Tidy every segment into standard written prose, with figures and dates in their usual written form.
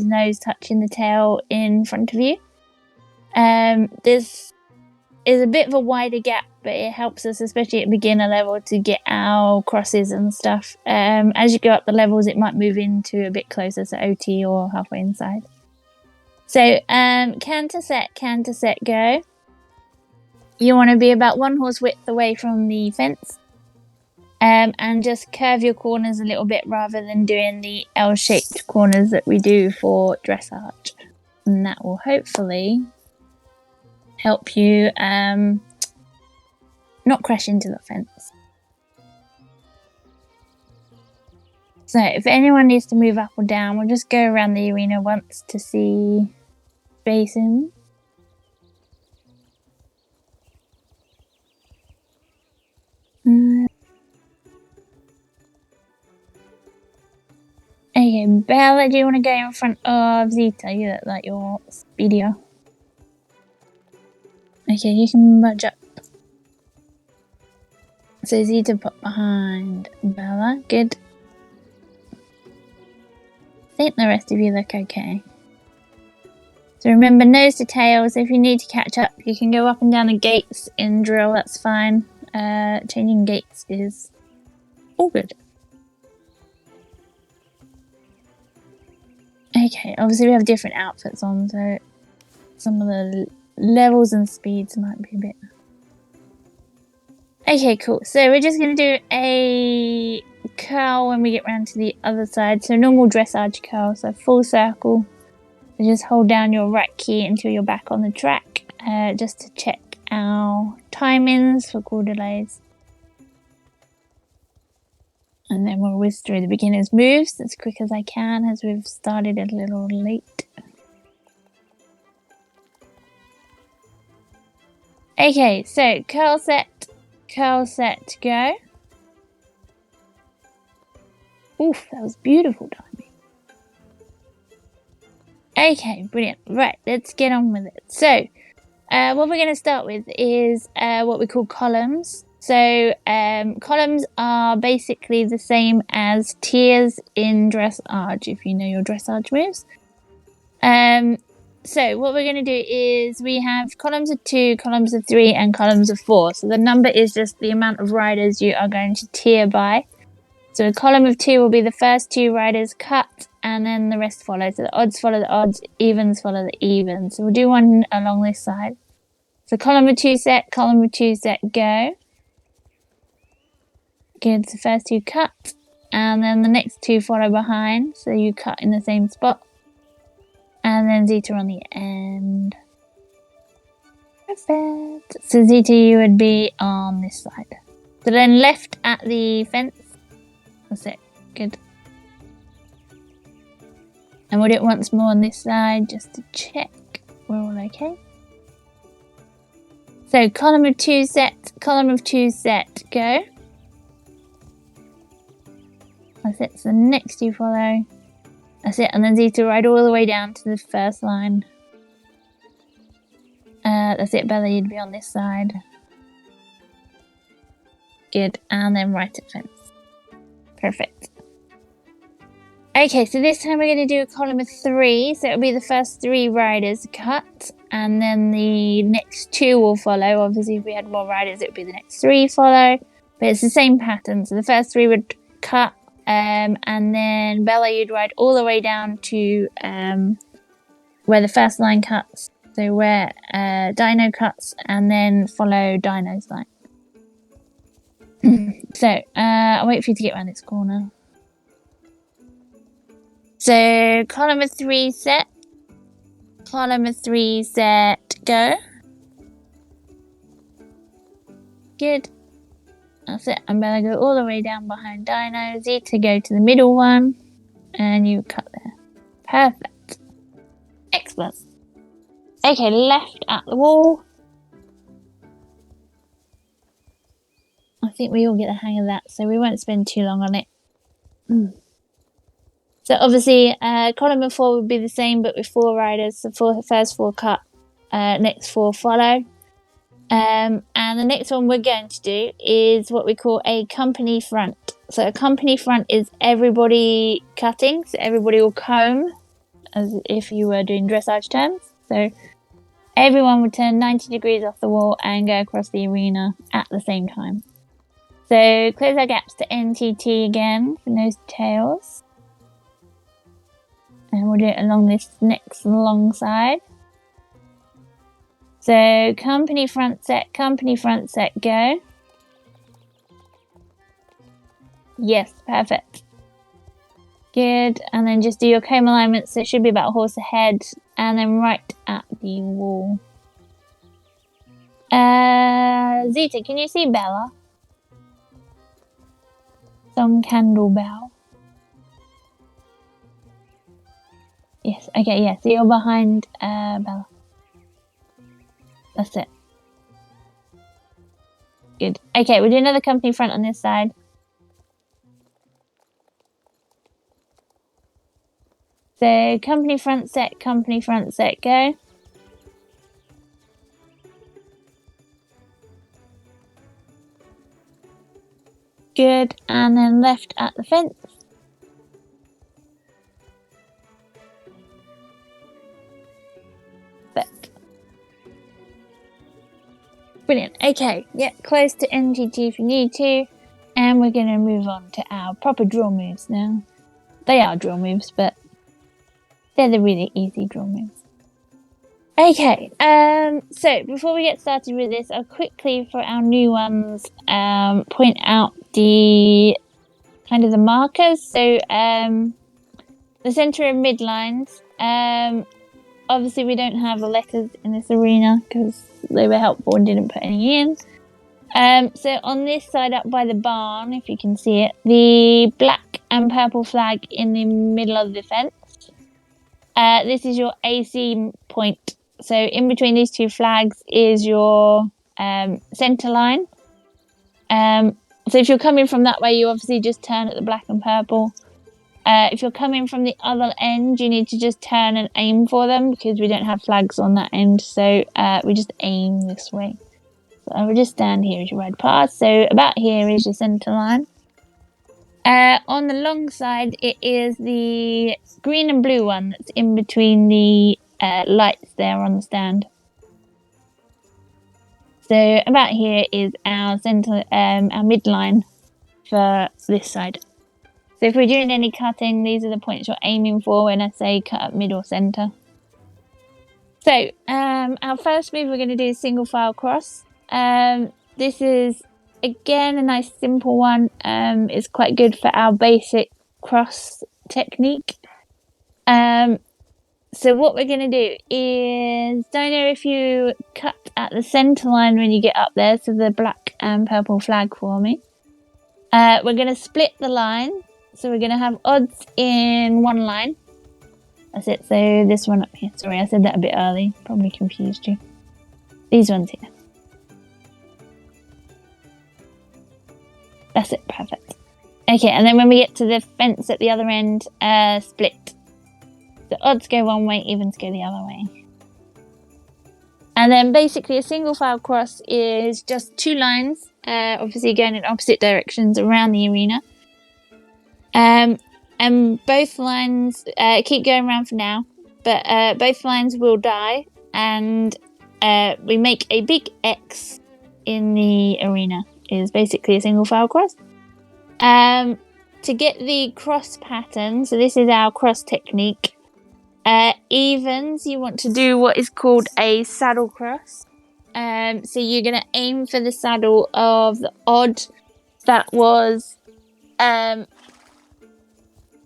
nose touching the tail in front of you. This is a bit of a wider gap, but it helps us, especially at beginner level, to get our crosses and stuff. As you go up the levels, it might move into a bit closer to OT or halfway inside. So, canter set, go. You want to be about 1 horse width away from the fence. And just curve your corners a little bit rather than doing the L-shaped corners that we do for dressage. And that will hopefully help you not crash into the fence. So if anyone needs to move up or down, we'll just go around the arena once to see spacing. Okay, Bella, do you want to go in front of Zeta? You look like you're speedier. Okay, you can budge up. So Zeta put behind Bella. Good. I think the rest of you look okay. So remember, nose to tail. So if you need to catch up, you can go up and down the gates in drill. That's fine. Changing gates is all good. Okay, obviously we have different outfits on, so some of the levels and speeds might be a bit... Okay, cool. So we're just going to do a curl when we get round to the other side. So normal dressage curl, so full circle. So just hold down your right key until you're back on the track, just to check our timings for call delays. And then we'll whiz through the beginner's moves as quick as I can, as we've started a little late. Okay, so curl set, go. Oof, that was beautiful timing. Okay, brilliant. Right, let's get on with it. So, what we're going to start with is what we call columns. So, columns are basically the same as tiers in dressage, if you know your dressage moves. So what we're going to do is we have columns of 2, columns of 3, and columns of 4. So the number is just the amount of riders you are going to tier by. So a column of 2 will be the first 2 riders cut, and then the rest follow. So the odds follow the odds, evens follow the evens. So we'll do one along this side. So column of 2 set, go. Good, the first 2 cut, and then the next 2 follow behind. So you cut in the same spot. And then Zeta on the end. Perfect. So Zeta, you would be on this side. So then left at the fence. That's it. Good. And we'll do it once more on this side just to check we're all okay. So column of 2 set, go. That's it. So next you follow. That's it, and then Zeta ride all the way down to the first line. That's it, Bella, you'd be on this side. Good, and then right at fence. Perfect. Okay, so this time we're going to do a column of 3. So it'll be the first 3 riders cut, and then the next 2 will follow. Obviously, if we had more riders, it would be the next 3 follow. But it's the same pattern. So the first 3 would cut. And then Bella, you'd ride all the way down to where the first line cuts. So where Dino cuts, and then follow Dino's line. So I'll wait for you to get around this corner. So column of 3 set, go. Good. That's it. I'm going to go all the way down behind Dino. Zeta go to the middle one. And you cut there. Perfect. Excellent. Okay, left at the wall. I think we all get the hang of that, so we won't spend too long on it. So obviously, column of 4 would be the same, but with 4 riders. So first 4 cut, next 4 follow. And the next one we're going to do is what we call a company front. So a company front is everybody cutting, so everybody will comb as if you were doing dressage turns. So everyone would turn 90 degrees off the wall and go across the arena at the same time. So close our gaps to NTT again for nose to tails. And we'll do it along this next long side. So company front set, go. Yes, perfect. Good. And then just do your comb alignment. So it should be about a horse ahead. And then right at the wall. Zeta, can you see Bella? Some candle bell. Yes, okay, yeah. So you're behind Bella. That's it. Good. Okay, we'll do another company front on this side. So company front set, go. Good. And then left at the fence. Perfect. Brilliant. Okay, yeah, close to NGT if you need to. And we're going to move on to our proper draw moves now. They are draw moves, but they're the really easy draw moves. Okay, so before we get started with this, I'll quickly, for our new ones, point out the kind of the markers. So the centre and midlines. Obviously, we don't have the letters in this arena because they were helpful and didn't put any in. So on this side up by the barn, if you can see it, the black and purple flag in the middle of the fence. This is your AC point. So in between these two flags is your centre line. So if you're coming from that way, you obviously just turn at the black and purple. If you're coming from the other end, you need to just turn and aim for them because we don't have flags on that end. So we just aim this way. So I will just stand here as you ride past. So about here is your centre line. On the long side, it is the green and blue one that's in between the lights there on the stand. So about here is our centre, our midline for this side. So if we're doing any cutting, these are the points you're aiming for when I say cut up mid or centre. So our first move we're going to do is single file cross. This is again a nice simple one. It's quite good for our basic cross technique. So what we're going to do is, don't know if you cut at the centre line when you get up there, so the black and purple flag for me. We're going to split the line. So we're going to have odds in one line. That's it. So this one up here. Sorry, I said that a bit early. Probably confused you. These ones here. That's it. Perfect. Okay, and then when we get to the fence at the other end, split. The odds go one way, evens go the other way. And then basically a single file cross is just two lines, obviously going in opposite directions around the arena. And both lines keep going around for now, but both lines will die, and we make a big X in the arena. Is basically a single file cross. To get the cross pattern, so this is our cross technique. Evens, you want to do what is called a saddle cross. So you're going to aim for the saddle of the odd that was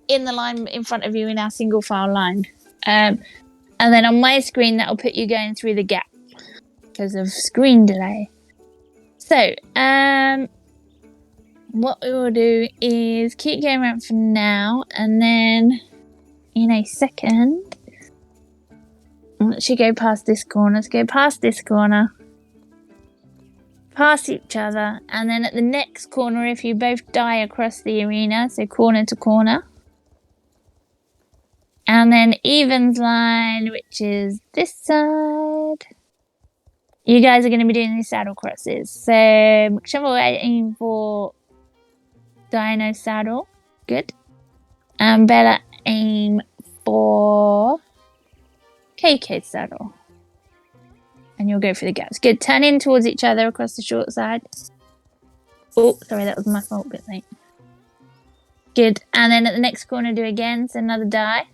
in the line in front of you in our single file line. And then on my screen, that will put you going through the gap because of screen delay. So, what we will do is keep going around for now, and then in a second, let's go past this corner. Let's go past this corner, past each other, and then at the next corner, if you both die across the arena, so corner to corner. And then evens line, which is this side. You guys are going to be doing these saddle crosses. So, whichever way I aim for Dino saddle. Good. And Bella aim for KK saddle. And you'll go through the gaps. Good. Turn in towards each other across the short side. Oh, sorry, that was my fault. A bit late. Good. And then at the next corner, do again. So another die.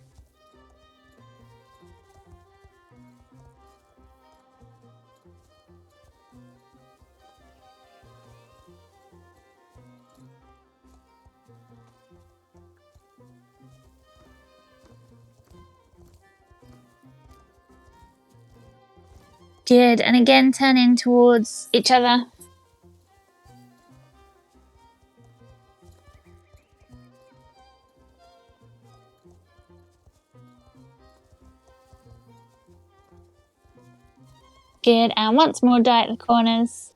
Good. And again, turn in towards each other. Good. And once more, die at the corners.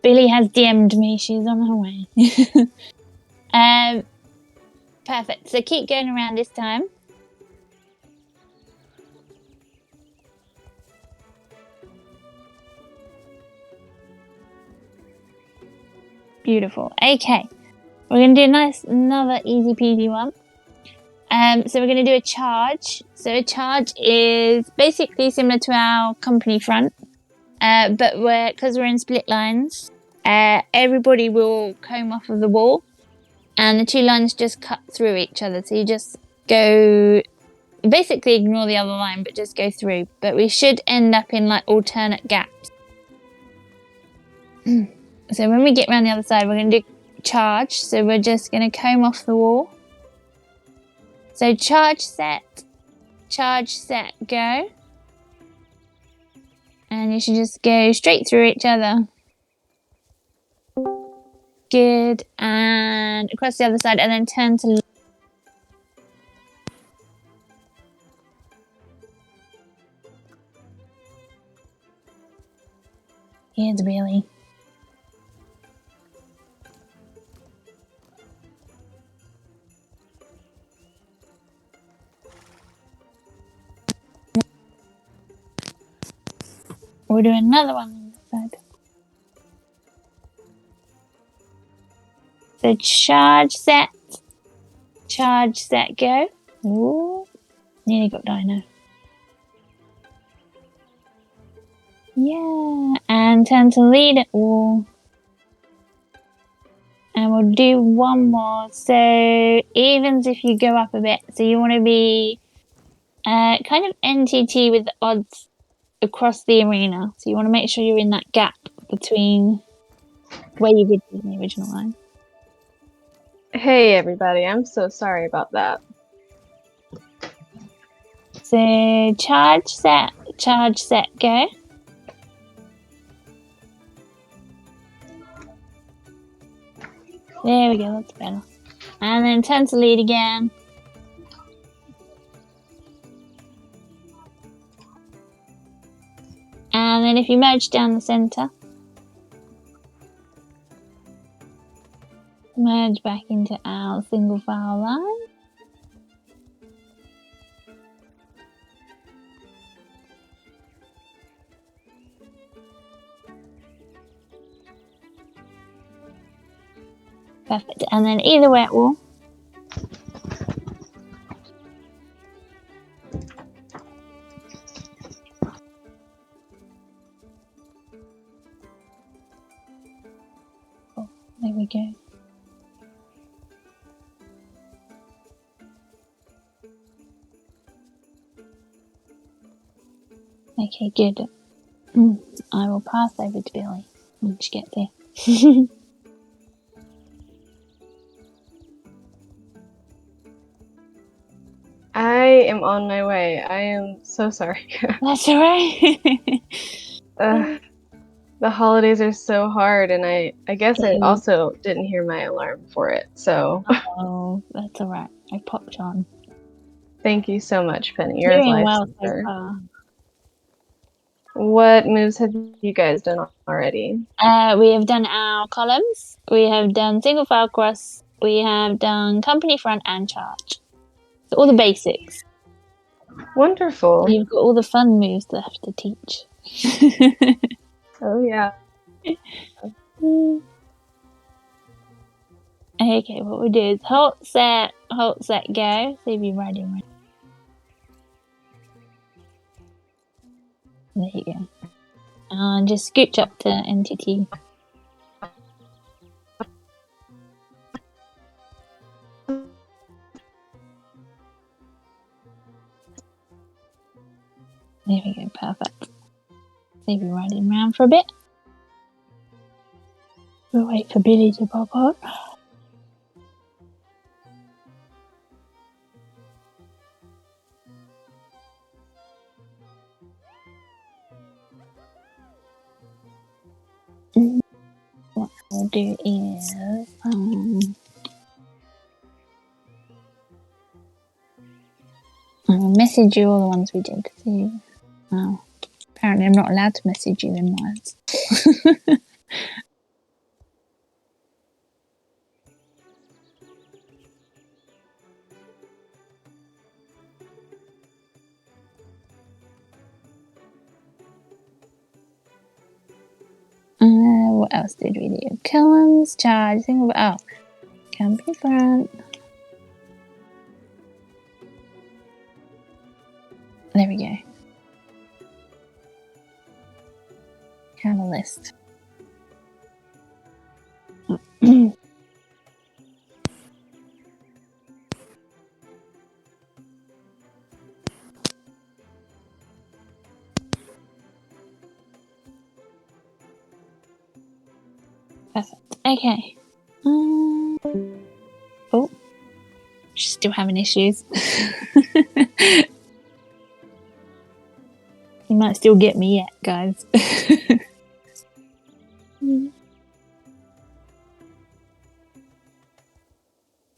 Billy has DM'd me. She's on her way. Perfect. So keep going around this time. Beautiful. Okay. We're going to do another easy peasy one. So we're going to do a charge. So a charge is basically similar to our company front. But because we're in split lines, everybody will comb off of the wall. And the two lines just cut through each other. So you just go, basically ignore the other line, but just go through. But we should end up in like alternate gaps. So when we get around the other side, we're going to do charge. So we're just going to comb off the wall. So charge, set, go. And you should just go straight through each other. Good. And across the other side, and then turn to left. Here's Billy. We'll do another one on this side. So charge, set, go. Ooh, nearly got dino. Yeah, and turn to lead at wall. And we'll do one more. So evens if you go up a bit. So you want to be kind of NTT with the odds across the arena. So you want to make sure you're in that gap between where you did in the original line. Hey everybody, I'm so sorry about that. So charge, set, go. There we go, that's better. And then turn to lead again. And then if you merge down the center, merge back into our single file line. Perfect. And then either wet wall. Oh, there we go. Okay, good. I will pass over to Billy when she gets there. I am on my way. I am so sorry. That's alright. The holidays are so hard, and I guess I also didn't hear my alarm for it, so... Oh, that's alright. I popped on. Thank you so much, Penny. You're doing well so far. What moves have you guys done already? We have done our columns. We have done single file cross, we have done company front and charge. So all the basics. Wonderful. You've got all the fun moves left to teach. Oh, yeah. Okay, what we do is hold, set, go. Save you riding right. There you go. And just scooch up to entity. There we go, perfect. Save you riding around for a bit. We'll wait for Billy to pop up. What I'll do is I'll message you all the ones we did. See, oh, apparently I'm not allowed to message you in words. What else did we do? Columns, charge, think about company front. There we go. Catalyst. Perfect. Okay. Oh, she's still having issues. You might still get me yet, guys.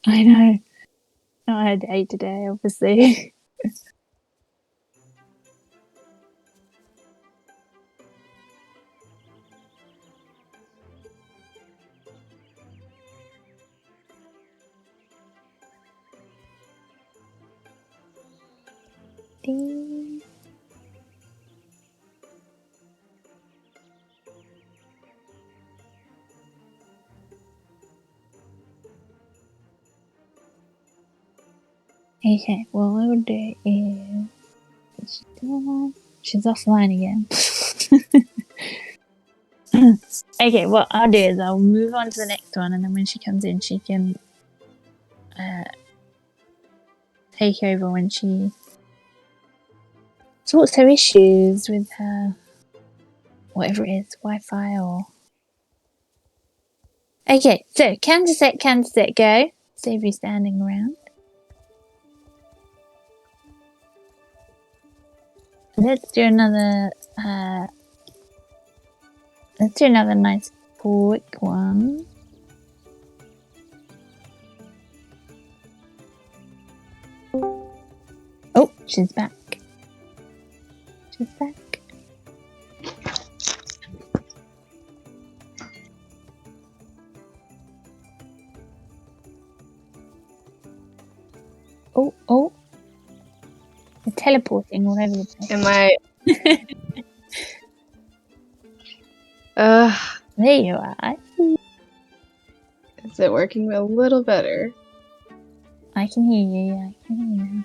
I know. Not her day today, obviously. Ding. Okay, what I will do is... Is she still online? She's offline again. Okay, what I'll do is I'll move on to the next one, and then when she comes in, she can take over when she sorts her issues with her whatever it is, Wi-Fi or... Okay, so counter set, go. Save you standing around. Let's do another nice quick one. Oh, she's back. She's back. Oh. They're teleporting all over the place. Am I? There you are. Is it working a little better? I can hear you, yeah, I can hear you.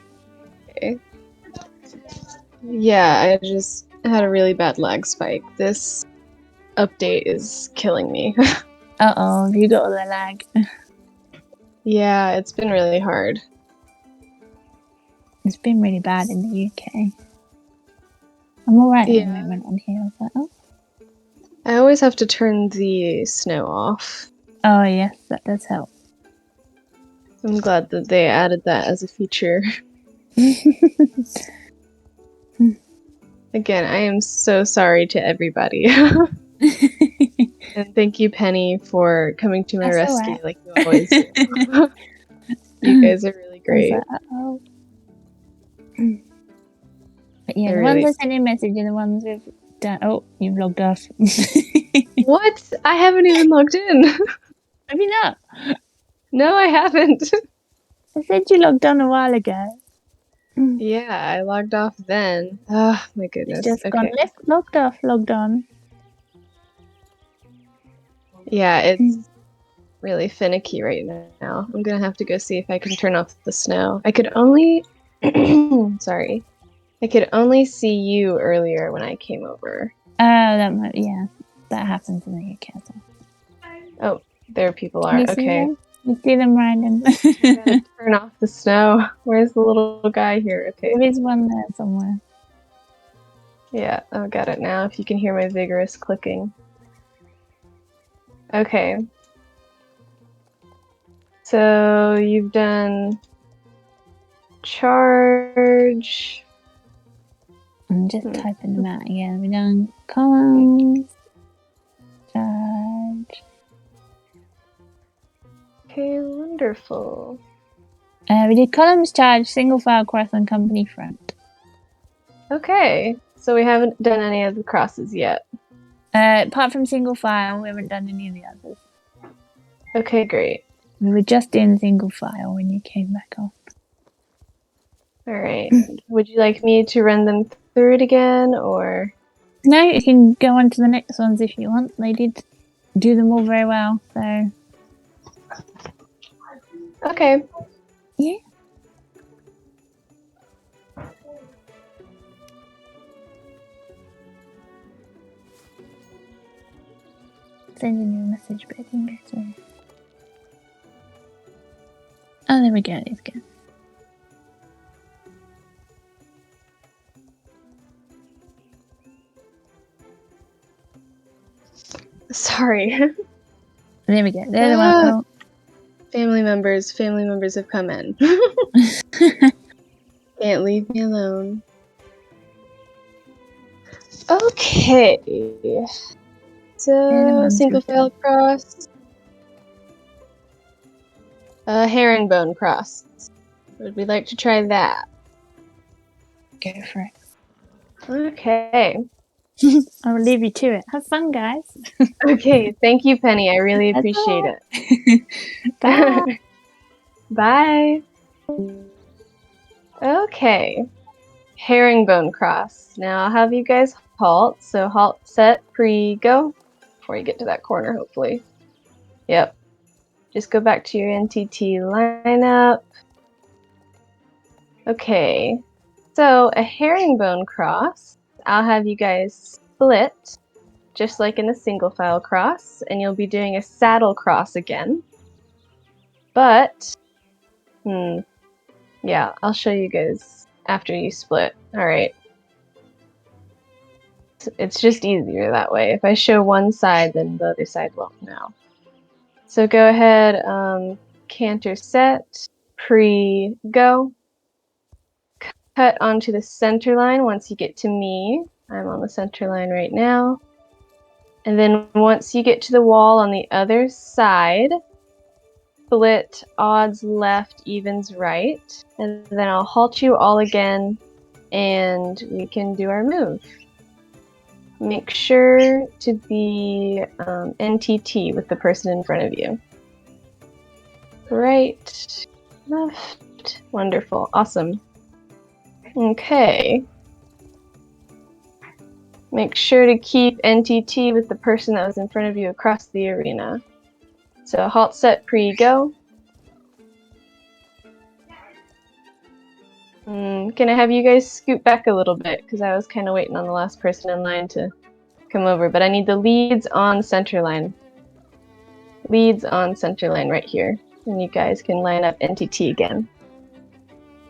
Okay. Yeah, I just had a really bad lag spike. This update is killing me. Uh-oh, have you got all the lag? Yeah, it's been really hard. It's been really bad in the UK. I'm alright at the moment on here. I was like, oh. I always have to turn the snow off. Oh yes, that does help. I'm glad that they added that as a feature. Again, I am so sorry to everybody. And thank you, Penny, for coming to my rescue like you always do. You guys are really great. Like, uh-oh. But yeah, the ones I sent in message are the ones we've done. Oh, you've logged off. What? I haven't even logged in. Have you not? No, I haven't. I said you logged on a while ago. Yeah, I logged off then. Oh, my It's goodness. just gone Okay. left, logged off, logged on. Yeah, it's really finicky right now. I'm gonna have to go see if I can turn off the snow. I could only... Sorry. I could only see you earlier when I came over. Oh, yeah, that happens in the UK. So. Oh, there people Can are. you see Okay. them? You see them riding? I gotta turn off the snow. Where's the little guy here? Okay. There is one there somewhere. Yeah, I've got it now, if you can hear my vigorous clicking. Okay. So you've done charge. I'm just typing them out again. We done columns, charge. Okay, wonderful. We did columns, charge, single file, cross, and company front. Okay, so we haven't done any of the crosses yet. Apart from single file, we haven't done any of the others. Okay, great. We were just doing single file when you came back on. All right. Would you like me to run them through it again, or? No, you can go on to the next ones if you want. They did do them all very well, so. Okay. Yeah. Sending you a message, but it didn't go through. Oh, there we go. It's good. Sorry. There we go. They're the one. Oh. Family members have come in. Can't leave me alone. Okay. So, single file cross. Herringbone cross. Would we like to try that? Go for it. Okay. I will leave you to it. Have fun, guys. Okay, thank you, Penny. I really appreciate it. Bye. Bye. Okay. Herringbone cross. Now I'll have you guys halt. So halt, set, pre, go. Before you get to that corner, hopefully. Yep. Just go back to your NTT lineup. Okay. So a herringbone cross, I'll have you guys split, just like in a single file cross, and you'll be doing a saddle cross again. But, yeah, I'll show you guys after you split. All right. It's just easier that way. If I show one side, then the other side won't know. So go ahead, canter set, pre-go. Cut onto the center line once you get to me. I'm on the center line right now. And then once you get to the wall on the other side, split odds left, evens right. And then I'll halt you all again and we can do our move. Make sure to be NTT with the person in front of you. Right, left, wonderful, awesome. Okay. Make sure to keep NTT with the person that was in front of you across the arena. So halt, set, pre-go. Can I have you guys scoot back a little bit? Because I was kind of waiting on the last person in line to come over. But I need the leads on center line. Leads on center line right here. And you guys can line up NTT again.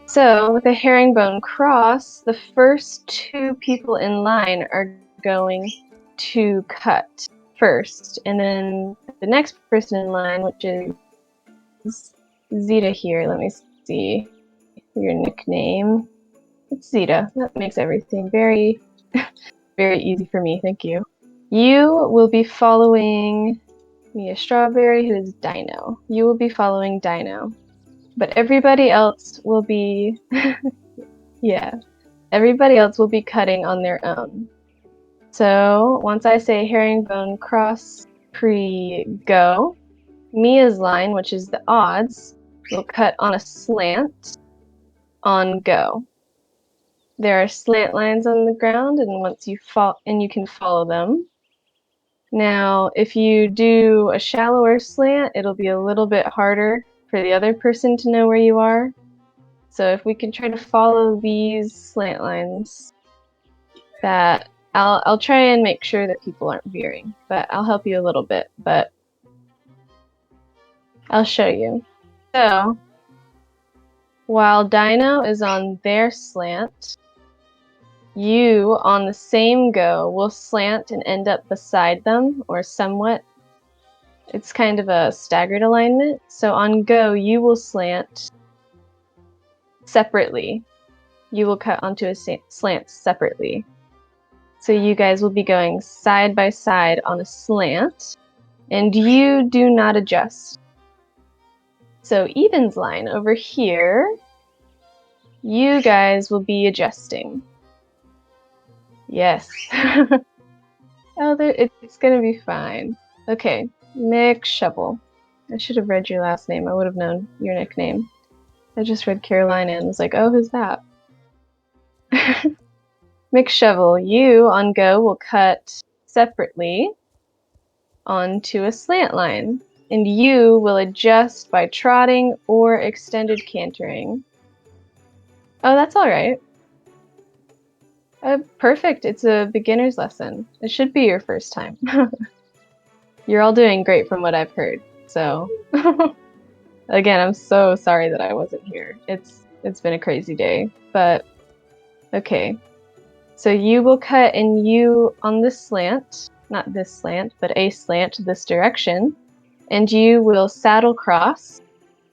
So with a herringbone cross, the first two people in line are going to cut first. And then the next person in line, which is Zeta here, let me see your nickname. It's Zeta. That makes everything very, very easy for me. Thank you. You will be following Mia Strawberry, who is Dino. You will be following Dino. But everybody else will be, yeah, everybody else will be cutting on their own. So once I say herringbone cross pre-go, Mia's line, which is the odds, will cut on a slant on go. There are slant lines on the ground, and once you you can follow them. Now, if you do a shallower slant, it'll be a little bit harder for the other person to know where you are. So if we can try to follow these slant lines, that I'll try and make sure that people aren't veering, but I'll help you a little bit, but I'll show you. So while Dino is on their slant, you on the same go will slant and end up beside them, or somewhat. It's kind of a staggered alignment. So on go, you will slant separately. You will cut onto a slant separately. So you guys will be going side by side on a slant, and you do not adjust. So Eden's line over here, you guys will be adjusting. Yes. Oh, it's gonna be fine. Okay, Mick Shovel. I should have read your last name. I would have known your nickname. I just read Carolina and was like, oh, who's that? Mick Shovel, you on go will cut separately onto a slant line, and you will adjust by trotting or extended cantering. Oh, that's all right. Perfect. It's a beginner's lesson. It should be your first time. You're all doing great from what I've heard. So, again, I'm so sorry that I wasn't here. It's been a crazy day, but okay. So you will cut, and you on this slant, not this slant, but a slant this direction, and you will saddle cross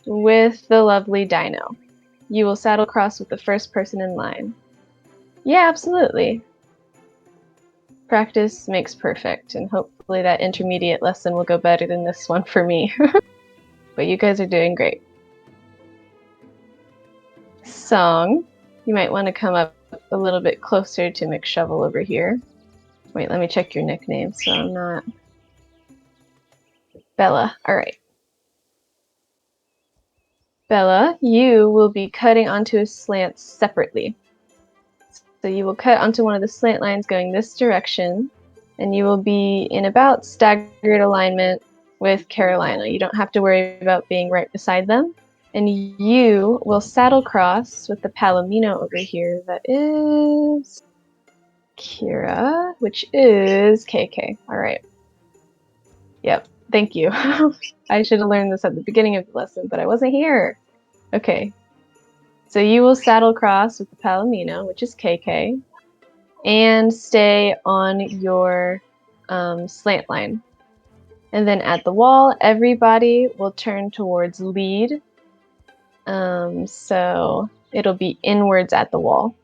with the lovely Dino. You will saddle cross with the first person in line. Yeah, absolutely. Practice makes perfect, and hopefully that intermediate lesson will go better than this one for me. But you guys are doing great. Song, you might want to come up a little bit closer to McShovel over here. Wait, let me check your nickname so I'm not... Bella, alright. Bella, you will be cutting onto a slant separately. So you will cut onto one of the slant lines going this direction, and you will be in about staggered alignment with Carolina. You don't have to worry about being right beside them. And you will saddle cross with the Palomino over here that is Kira, which is KK. Alright. Yep, thank you. I should have learned this at the beginning of the lesson, but I wasn't here. Okay. So you will saddle cross with the Palomino, which is KK, and stay on your slant line. And then at the wall, everybody will turn towards lead. So it'll be inwards at the wall.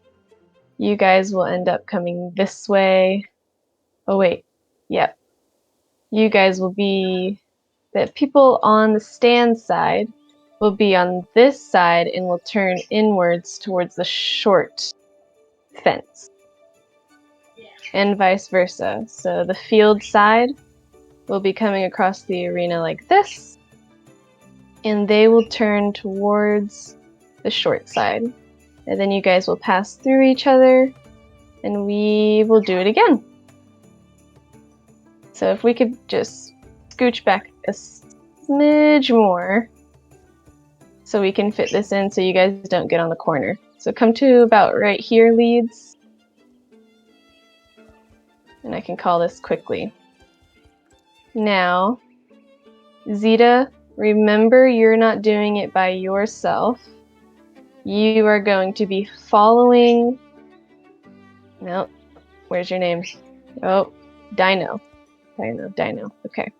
You guys will end up coming this way. Oh wait, yep. You guys will be, the people on the stand side will be on this side and will turn inwards towards the short fence. And vice versa. So the field side will be coming across the arena like this, and they will turn towards the short side. And then you guys will pass through each other, and we will do it again. So if we could just scooch back a smidge more so we can fit this in so you guys don't get on the corner. So come to about right here, leads. And I can call this quickly. Now, Zeta, remember you're not doing it by yourself. You are going to be following... No, where's your name? Oh, Dino. Dino. Okay.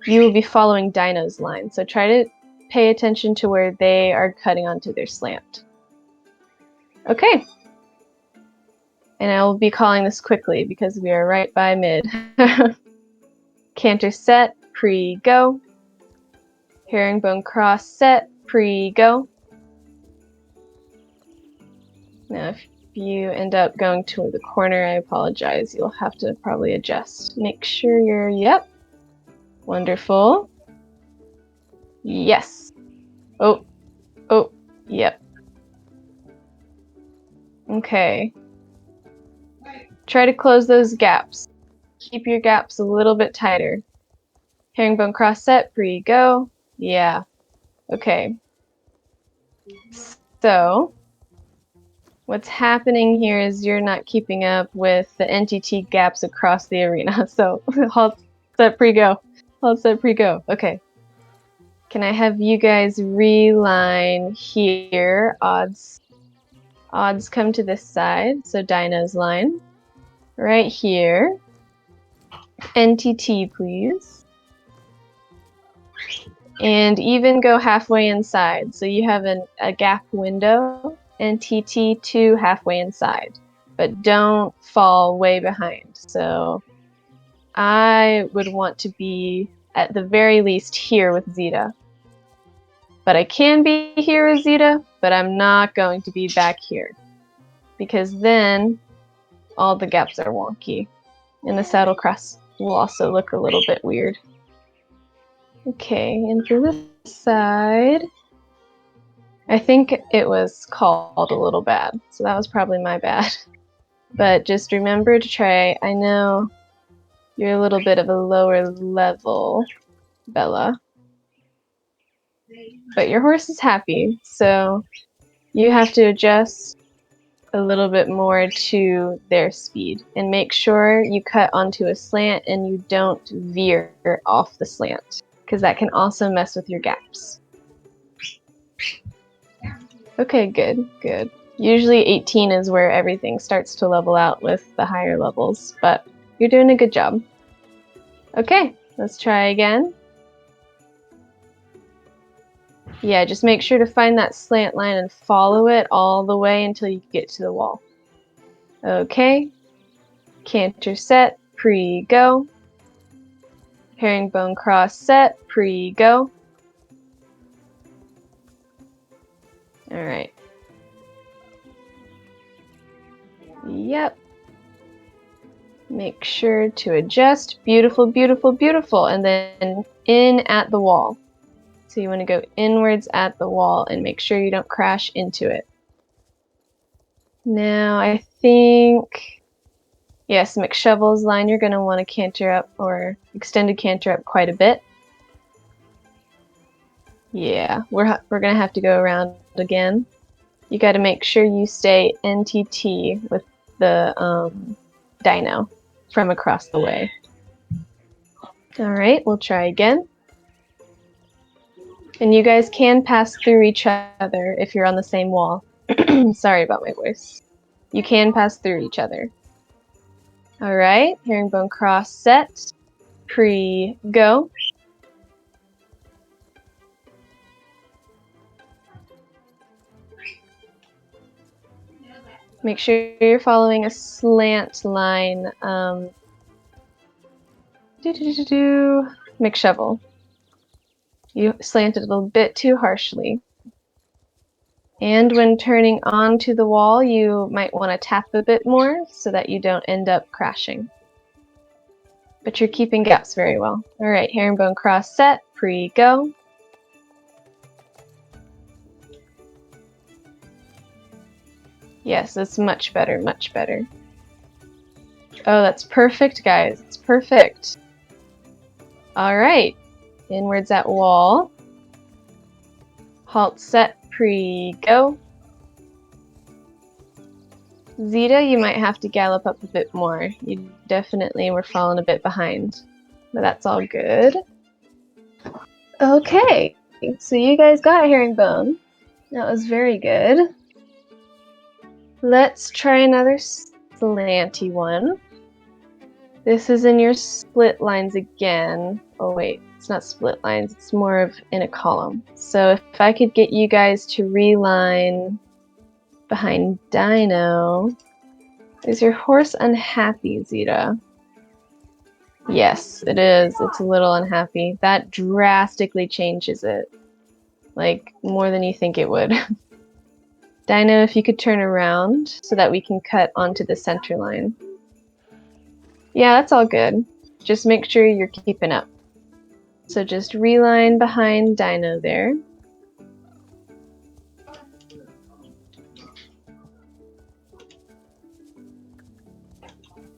You will be following Dino's line. So try to pay attention to where they are cutting onto their slant. Okay. And I will be calling this quickly because we are right by mid. Canter set, pre-go. Herringbone cross set, pre-go. Now if you end up going to the corner, I apologize. You'll have to probably adjust. Make sure you're, yep. Wonderful. Yes. Oh, oh, yep. Okay. Try to close those gaps. Keep your gaps a little bit tighter. Herringbone cross set, pre, go. Yeah. Okay. So, what's happening here is you're not keeping up with the NTT gaps across the arena. So, halt, set, pre, go. Halt, set, pre, go. Okay. Can I have you guys reline here? Odds come to this side. So, Dino's line. Right here. NTT, please. And even go halfway inside. So you have a gap window, NTT to halfway inside. But don't fall way behind. So I would want to be at the very least here with Zeta. But I can be here with Zeta, but I'm not going to be back here. Because then all the gaps are wonky. And the saddle cross will also look a little bit weird. Okay, and for this side, I think it was called a little bad, so that was probably my bad. But just remember to try, I know you're a little bit of a lower level, Bella, but your horse is happy, so you have to adjust a little bit more to their speed, and make sure you cut onto a slant and you don't veer off the slant, because that can also mess with your gaps. Okay, good, good. Usually 18 is where everything starts to level out with the higher levels, but you're doing a good job. Okay, let's try again. Yeah, just make sure to find that slant line and follow it all the way until you get to the wall. Okay, canter set, pre-go. Herringbone cross set, pre-go. All right. Yep. Make sure to adjust. Beautiful, beautiful, beautiful. And then in at the wall. So you want to go inwards at the wall and make sure you don't crash into it. Now I think, yes, McShovel's line, you're going to want to canter up or extended canter up quite a bit. Yeah, we're going to have to go around again. You got to make sure you stay NTT with the dino from across the way. All right, we'll try again. And you guys can pass through each other if you're on the same wall. Sorry about my voice. You can pass through each other. All right, herringbone cross set, pre-go. Make sure you're following a slant line. McShovel. You slanted a little bit too harshly. And when turning onto the wall, you might want to tap a bit more so that you don't end up crashing. But you're keeping gaps very well. All right, herringbone cross set, pre-go. Yes, that's much better, much better. Oh, that's perfect, guys. It's perfect. All right, inwards at wall. Halt set, pre-go. Zeta, you might have to gallop up a bit more. You definitely were falling a bit behind, but that's all good. Okay, so you guys got herringbone. That was very good. Let's try another slanty one. This is in your split lines again. Oh wait, it's not split lines, it's more of in a column. So if I could get you guys to reline behind Dino. Is your horse unhappy, Zeta? Yes, it is. It's a little unhappy. That drastically changes it. Like, more than you think it would. Dino, if you could turn around so that we can cut onto the center line. Yeah, that's all good. Just make sure you're keeping up. So just reline behind Dino there.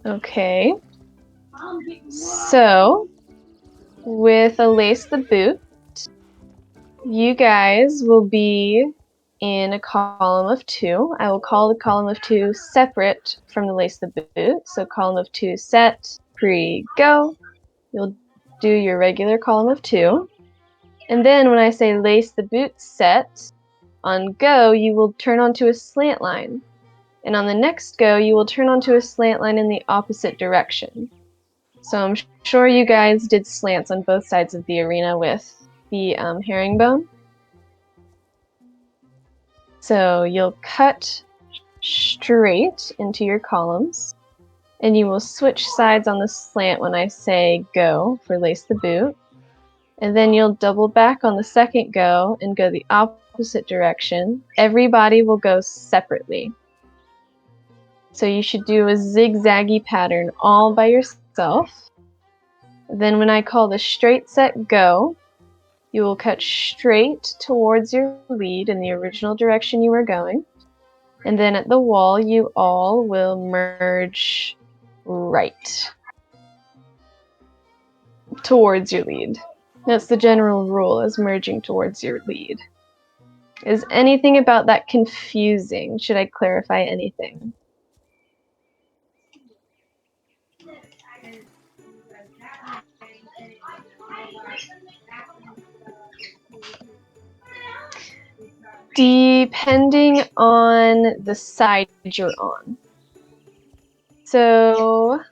Okay. So with a lace the boot, you guys will be in a column of 2. I will call the column of 2 separate from the lace the boot. So column of 2 set, pre, go. You'll do your regular column of 2. And then when I say lace the boot set, on go, you will turn onto a slant line. And on the next go, you will turn onto a slant line in the opposite direction. So I'm sure you guys did slants on both sides of the arena with the herringbone. So you'll cut straight into your columns, and you will switch sides on the slant when I say go for lace the boot. And then you'll double back on the second go and go the opposite direction. Everybody will go separately. So you should do a zigzaggy pattern all by yourself. Then when I call the straight set go, you will cut straight towards your lead in the original direction you were going. And then at the wall, you all will merge right towards your lead. That's the general rule, is merging towards your lead. Is anything about that confusing? Should I clarify anything? Depending on the side you're on. So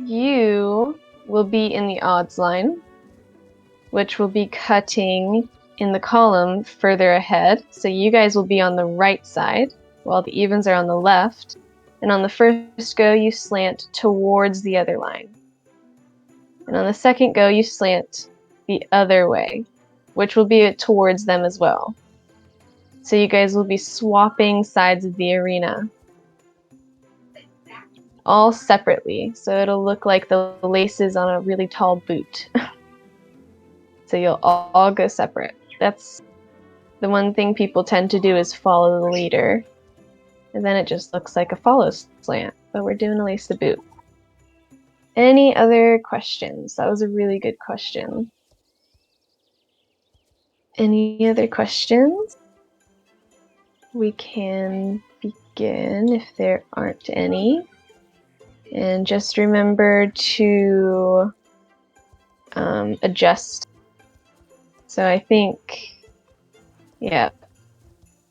you will be in the odds line, which will be cutting in the column further ahead. So you guys will be on the right side, while the evens are on the left. And on the first go, you slant towards the other line. And on the second go, you slant the other way, which will be towards them as well. So you guys will be swapping sides of the arena, all separately. So it'll look like the laces on a really tall boot. So you'll all go separate. That's the one thing people tend to do, is follow the leader. And then it just looks like a follow slant, but we're doing a lace the boot. Any other questions? That was a really good question. Any other questions? We can begin if there aren't any. And just remember to adjust. So I think, yeah,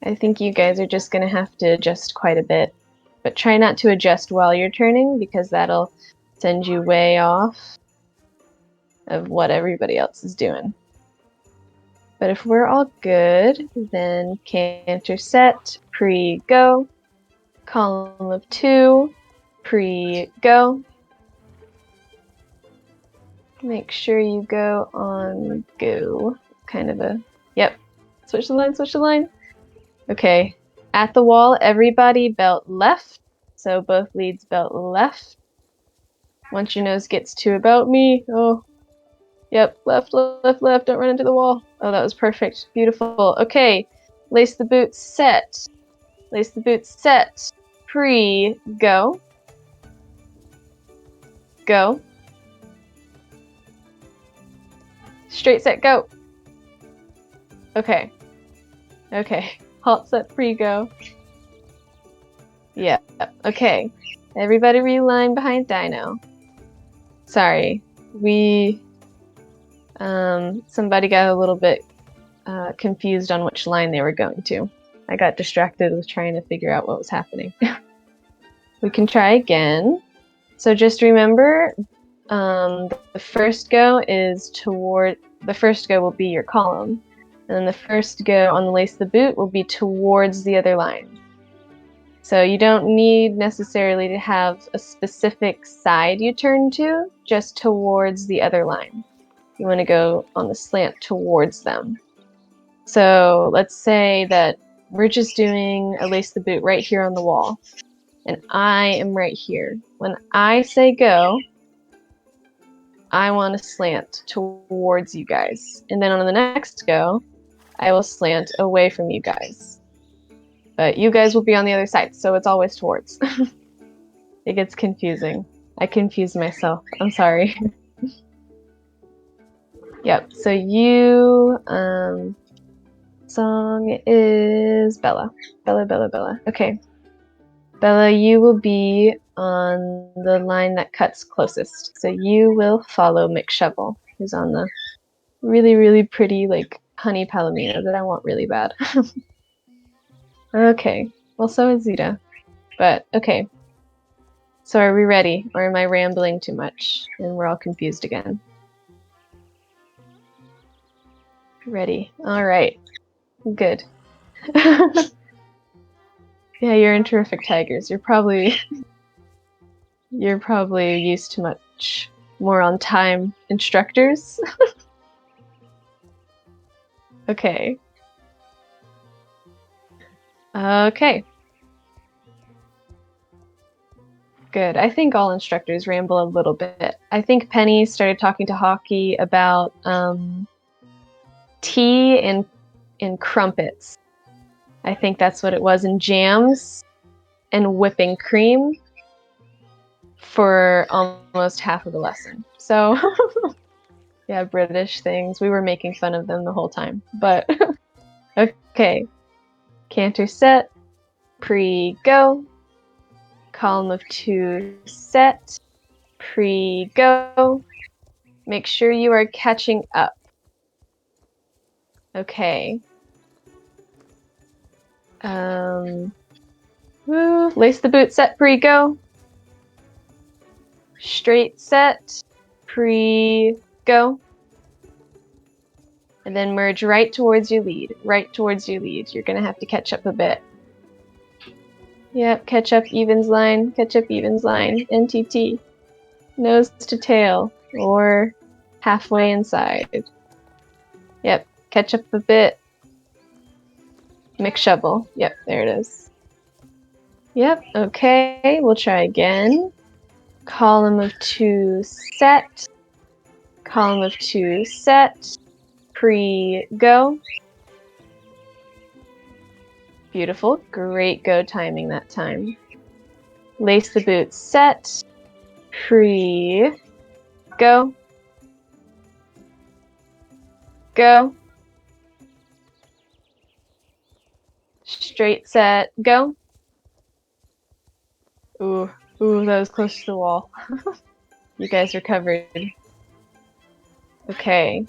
I think you guys are just going to have to adjust quite a bit. But try not to adjust while you're turning, because that'll send you way off of what everybody else is doing. But if we're all good, then canter set, pre-go, column of 2, pre-go. Make sure you go on go. Kind of a, yep. Switch the line, switch the line. Okay, at the wall, everybody belt left. So both leads belt left. Once your nose gets to about me, oh, yep, left, left, left, don't run into the wall. Oh, that was perfect, beautiful. Okay, lace the boots, set. Lace the boots, set. Pre-go. Go. Straight, set, go. Okay. Okay. Halt, set, pre-go. Yeah. Okay. Everybody reline behind Dino. Sorry. Somebody got a little bit confused on which line they were going to. I got distracted with trying to figure out what was happening. We can try again. So just remember, the first go is toward, the first go will be your column. And then the first go on the lace the boot will be towards the other line. So you don't need necessarily to have a specific side you turn to, just towards the other line. You want to go on the slant towards them. So let's say that we're just doing a lace the boot right here on the wall, and I am right here. When I say go, I want to slant towards you guys. And then on the next go, I will slant away from you guys. But you guys will be on the other side, so it's always towards. It gets confusing. I confuse myself. I'm sorry. Yep, so you, song is Bella. Bella, Bella, Bella. Okay. Bella, you will be on the line that cuts closest. So you will follow McShovel, who's on the really, really pretty, like, honey palomino that I want really bad. Okay. Well, so is Zeta. But, okay. So are we ready? Or am I rambling too much? And we're all confused again. Ready. All right. Good. Yeah, you're in terrific tigers. You're probably used to much more on time instructors. Okay. Okay. Good. I think all instructors ramble a little bit. I think Penny started talking to Hockey about tea and crumpets. I think that's what it was, and jams and whipping cream for almost half of the lesson. So, yeah, British things. We were making fun of them the whole time. But, okay. Canter set, pre-go. Column of 2 set, pre-go. Make sure you are catching up. Okay. Lace the boot set, pre-go. Straight set, pre-go. And then merge right towards your lead. Right towards your lead. You're gonna have to catch up a bit. Yep, catch up, evens line, NTT. Nose to tail, or halfway inside. Yep, catch up a bit. McShovel. Yep, there it is. Yep, okay, we'll try again. Column of 2 set. Column of 2 set. Pre-go. Beautiful. Great go timing that time. Lace the boots set. Pre-go. Go. Straight set. Go. Ooh, that was close to the wall. You guys are covered. Okay.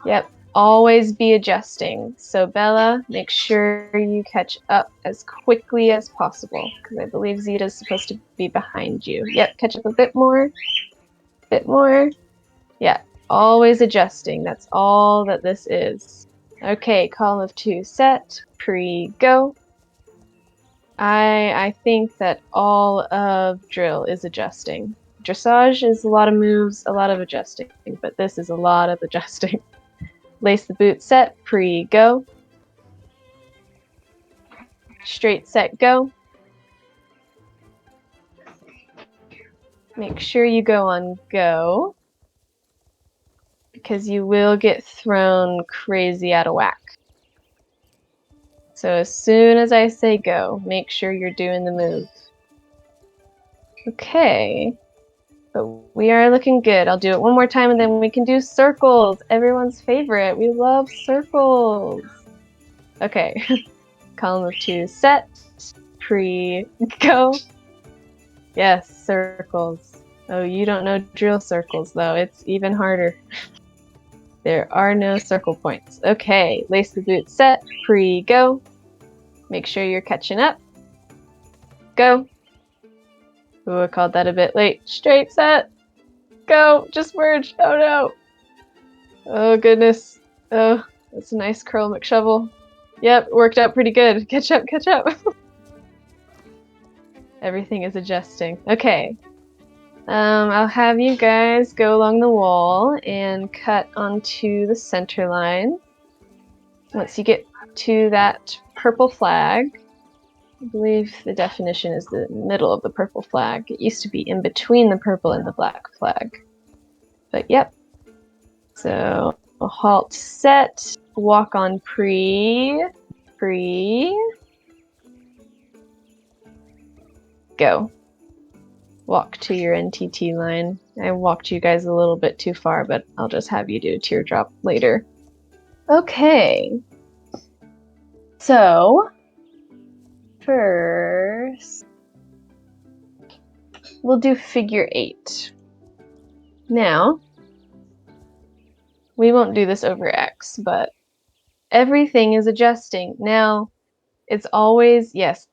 Yep. Always be adjusting. So Bella, make sure you catch up as quickly as possible, because I believe Zeta's supposed to be behind you. Yep, catch up a bit more. Bit more. Yeah, always adjusting. That's all that this is. Okay, column of 2 set. Pre-go. I think that all of drill is adjusting. Dressage is a lot of moves, a lot of adjusting, but this is a lot of adjusting. Lace the boot set, pre-go. Straight set, go. Make sure you go on go, because you will get thrown crazy out of whack. So as soon as I say go, make sure you're doing the move. Okay. But we are looking good. I'll do it one more time and then we can do circles. Everyone's favorite. We love circles. Okay. Column of 2 set. Pre-go. Yes, circles. Oh, you don't know drill circles though. It's even harder. There are no circle points. Okay. Lace the boot set. Pre-go. Make sure you're catching up. Go. Ooh, I called that a bit late. Straight set. Go. Just merge. Oh no. Oh goodness. Oh, that's a nice curl McShovel. Yep, worked out pretty good. Catch up, catch up. Everything is adjusting. Okay. I'll have you guys go along the wall and cut onto the center line. Once you get to that purple flag, I believe the definition is the middle of the purple flag. It used to be in between the purple and the black flag. But yep. So halt, set, walk on pre, go. Walk to your NTT line. I walked you guys a little bit too far, but I'll just have you do teardrop later. Okay. So, first, we'll do figure 8. Now, we won't do this over X, but everything is adjusting. Now, it's always, yes,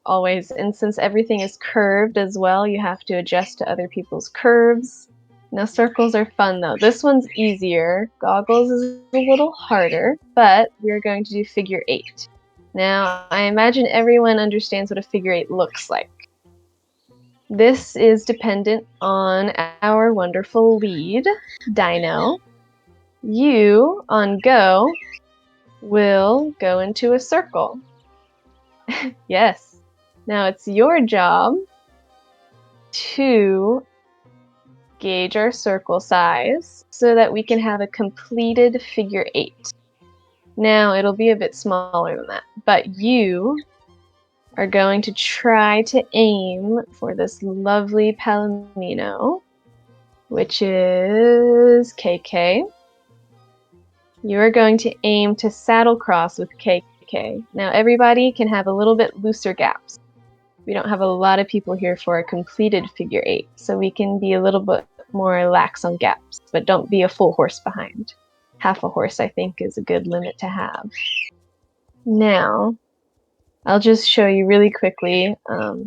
always, and since everything is curved as well, you have to adjust to other people's curves. Now, circles are fun though. This one's easier. Goggles is a little harder, but we're going to do figure 8. Now, I imagine everyone understands what a figure 8 looks like. This is dependent on our wonderful lead, Dino. You, on go, will go into a circle. Yes. Now it's your job to gauge our circle size so that we can have a completed figure 8. Now it'll be a bit smaller than that, but you are going to try to aim for this lovely palomino, which is KK. You are going to aim to saddle cross with KK. Now everybody can have a little bit looser gaps. We don't have a lot of people here for a completed figure 8, so we can be a little bit more lax on gaps, but don't be a full horse behind. Half a horse, I think, is a good limit to have. Now, I'll just show you really quickly.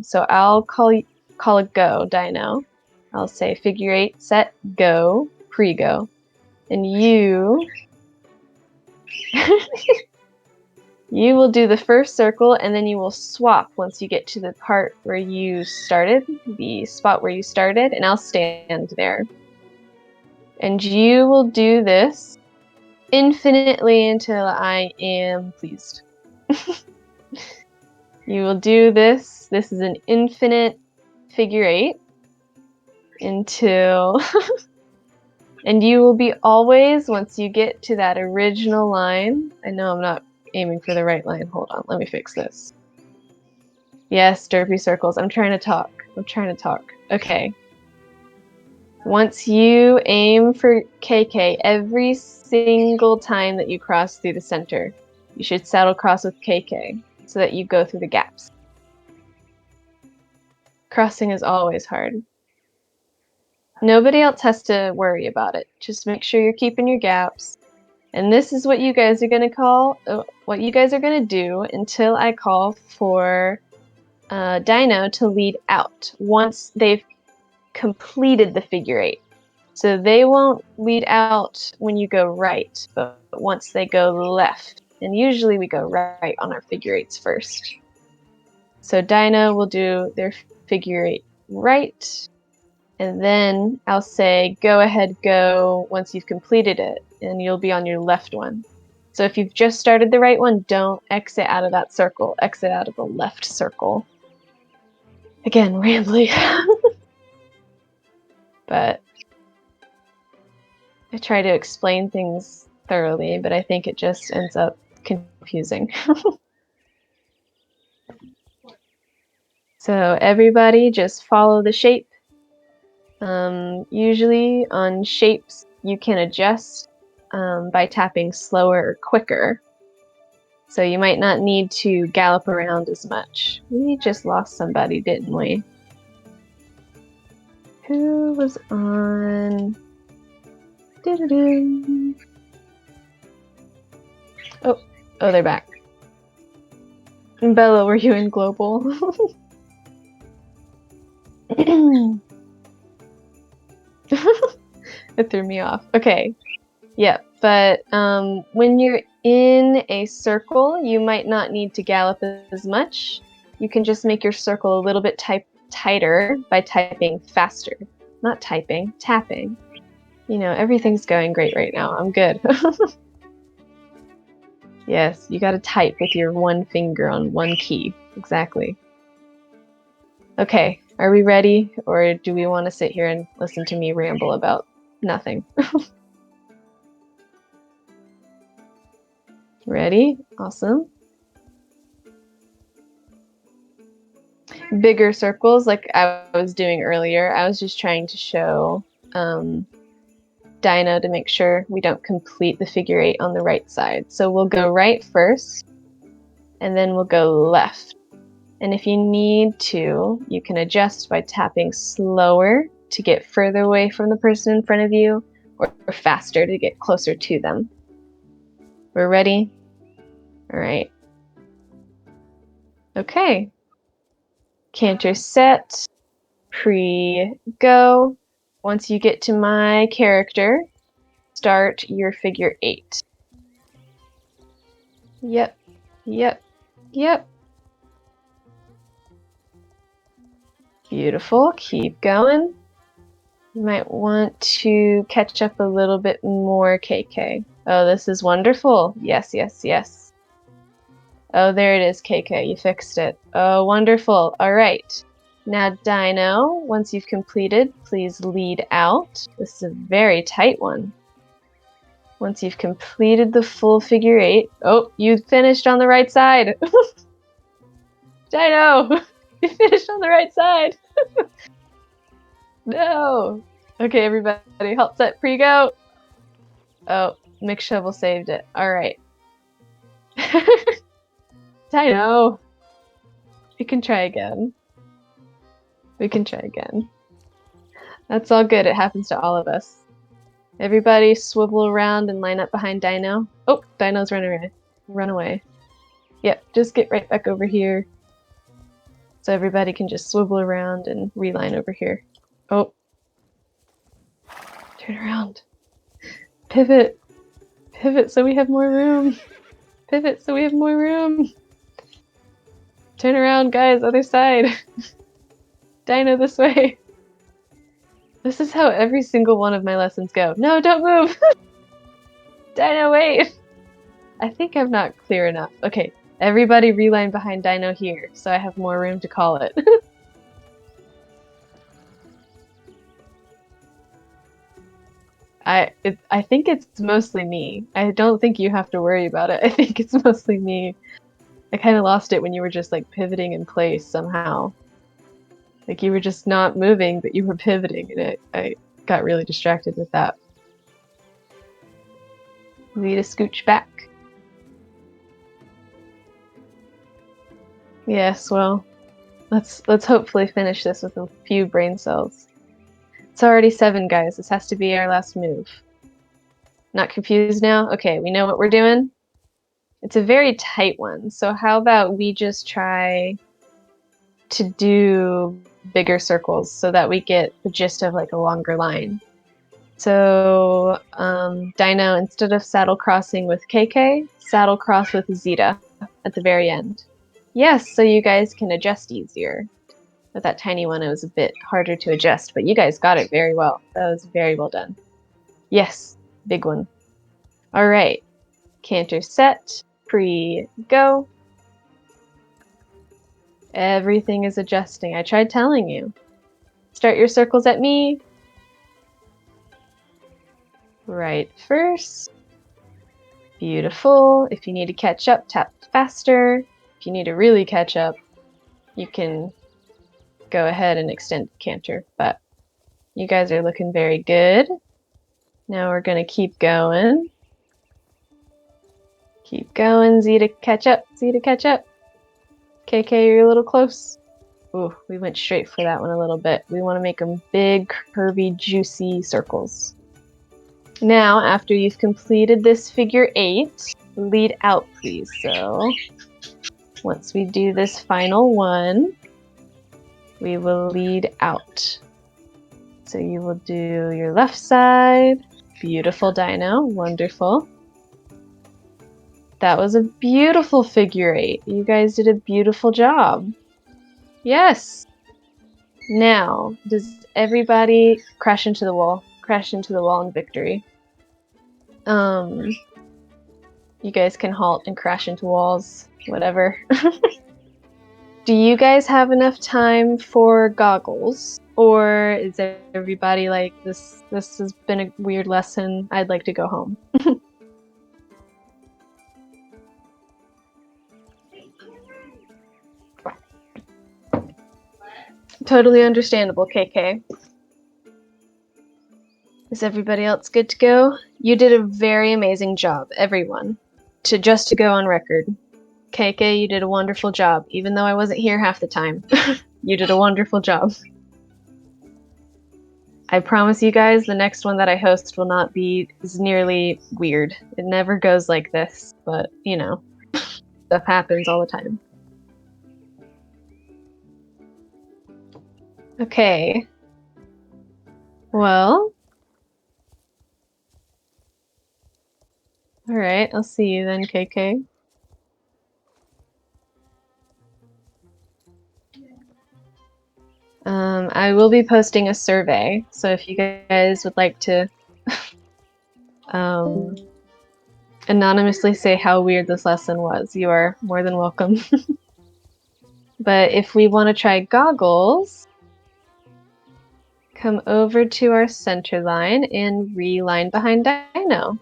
So I'll call it go, Dino. I'll say figure 8, set, go, pre-go. And you... You will do the first circle, and then you will swap once you get to the part where you started, the spot where you started, and I'll stand there. And you will do this infinitely until I am pleased. You will do this. This is an infinite figure 8 until... And you will be always, once you get to that original line, I know I'm not aiming for the right line. Hold on, let me fix this. Yes, derpy circles. I'm trying to talk. Okay. Once you aim for KK, every single time that you cross through the center, you should saddle cross with KK so that you go through the gaps. Crossing is always hard. Nobody else has to worry about it. Just make sure you're keeping your gaps. And this is what you guys are going to do until I call for Dino to lead out once they've completed the figure 8. So they won't lead out when you go right, but once they go left. And usually we go right on our figure 8s first. So Dino will do their figure 8 right, and then I'll say go ahead, go once you've completed it, and you'll be on your left one. So if you've just started the right one, don't exit out of that circle. Exit out of the left circle. Again, rambling. But I try to explain things thoroughly, but I think it just ends up confusing. So everybody just follow the shape. Usually on shapes you can adjust by tapping slower or quicker. So you might not need to gallop around as much. We just lost somebody, didn't we? Who was on? Doo-doo-doo. Oh, they're back. Bella, were you in global? It threw me off. Okay. Yeah, but when you're in a circle, you might not need to gallop as much. You can just make your circle a little bit tighter by typing faster. Not typing, tapping. You know, everything's going great right now. I'm good. Yes, you gotta type with your one finger on one key. Exactly. Okay, are we ready? Or do we want to sit here and listen to me ramble about nothing. Ready? Awesome. Bigger circles like I was doing earlier. I was just trying to show Dino to make sure we don't complete the figure 8 on the right side. So we'll go right first, and then we'll go left. And if you need to, you can adjust by tapping slower to get further away from the person in front of you, or faster to get closer to them. We're ready? All right. Okay. Canter set, pre-go. Once you get to my character, start your figure 8. Yep, yep, yep. Beautiful, keep going. You might want to catch up a little bit more, KK. Oh, this is wonderful. Yes, yes, yes. Oh, there it is, KK, you fixed it. Oh, wonderful. All right. Now, Dino, once you've completed, please lead out. This is a very tight one. Once you've completed the full figure 8. Oh, you finished on the right side. Dino, you finished on the right side. No. Okay, everybody, halt set, pre-go. Oh, Mix Shovel saved it. All right. Dino. We can try again. We can try again. That's all good. It happens to all of us. Everybody swivel around and line up behind Dino. Oh, Dino's running away. Run away. Yep, just get right back over here. So everybody can just swivel around and reline over here. Oh. Turn around. Pivot. Pivot so we have more room. Pivot so we have more room. Turn around, guys. Other side. Dino this way. This is how every single one of my lessons go. No, don't move! Dino, wait! I think I'm not clear enough. Okay, everybody reline behind Dino here, so I have more room to call it. I think it's mostly me. I don't think you have to worry about it. I think it's mostly me. I kind of lost it when you were just like pivoting in place somehow. Like you were just not moving, but you were pivoting, and I got really distracted with that. Need to scooch back. Yes, well, let's hopefully finish this with a few brain cells. It's already 7, guys. This has to be our last move. Not confused now? Okay, we know what we're doing. It's a very tight one, so how about we just try to do bigger circles so that we get the gist of like a longer line. So Dino, instead of saddle crossing with KK, saddle cross with Zeta at the very end. Yes, so you guys can adjust easier. With that tiny one, it was a bit harder to adjust, but you guys got it very well. That was very well done. Yes, big one. All right, canter set, pre-go. Everything is adjusting. I tried telling you. Start your circles at me. Right first. Beautiful. If you need to catch up, tap faster. If you need to really catch up, you can go ahead and extend canter. But you guys are looking very good. Now we're going to keep going. Keep going. Z to catch up. Z to catch up. KK, you're a little close. Ooh, we went straight for that one a little bit. We want to make them big, curvy, juicy circles. Now, after you've completed this figure 8, lead out, please. So, once we do this final one, we will lead out. So you will do your left side. Beautiful, Dino. Wonderful. That was a beautiful figure 8. You guys did a beautiful job. Yes. Now, does everybody crash into the wall? Crash into the wall in victory. You guys can halt and crash into walls, whatever. Do you guys have enough time for goggles? Or is everybody like, this has been a weird lesson, I'd like to go home? Totally understandable, KK. Is everybody else good to go? You did a very amazing job, everyone. Just to go on record. KK, you did a wonderful job, even though I wasn't here half the time. You did a wonderful job. I promise you guys, the next one that I host will not be as nearly weird. It never goes like this, but, you know, stuff happens all the time. Okay. Well. Alright, I'll see you then, KK. I will be posting a survey, so if you guys would like to anonymously say how weird this lesson was, you are more than welcome. But if we want to try goggles, come over to our center line and reline behind Dino.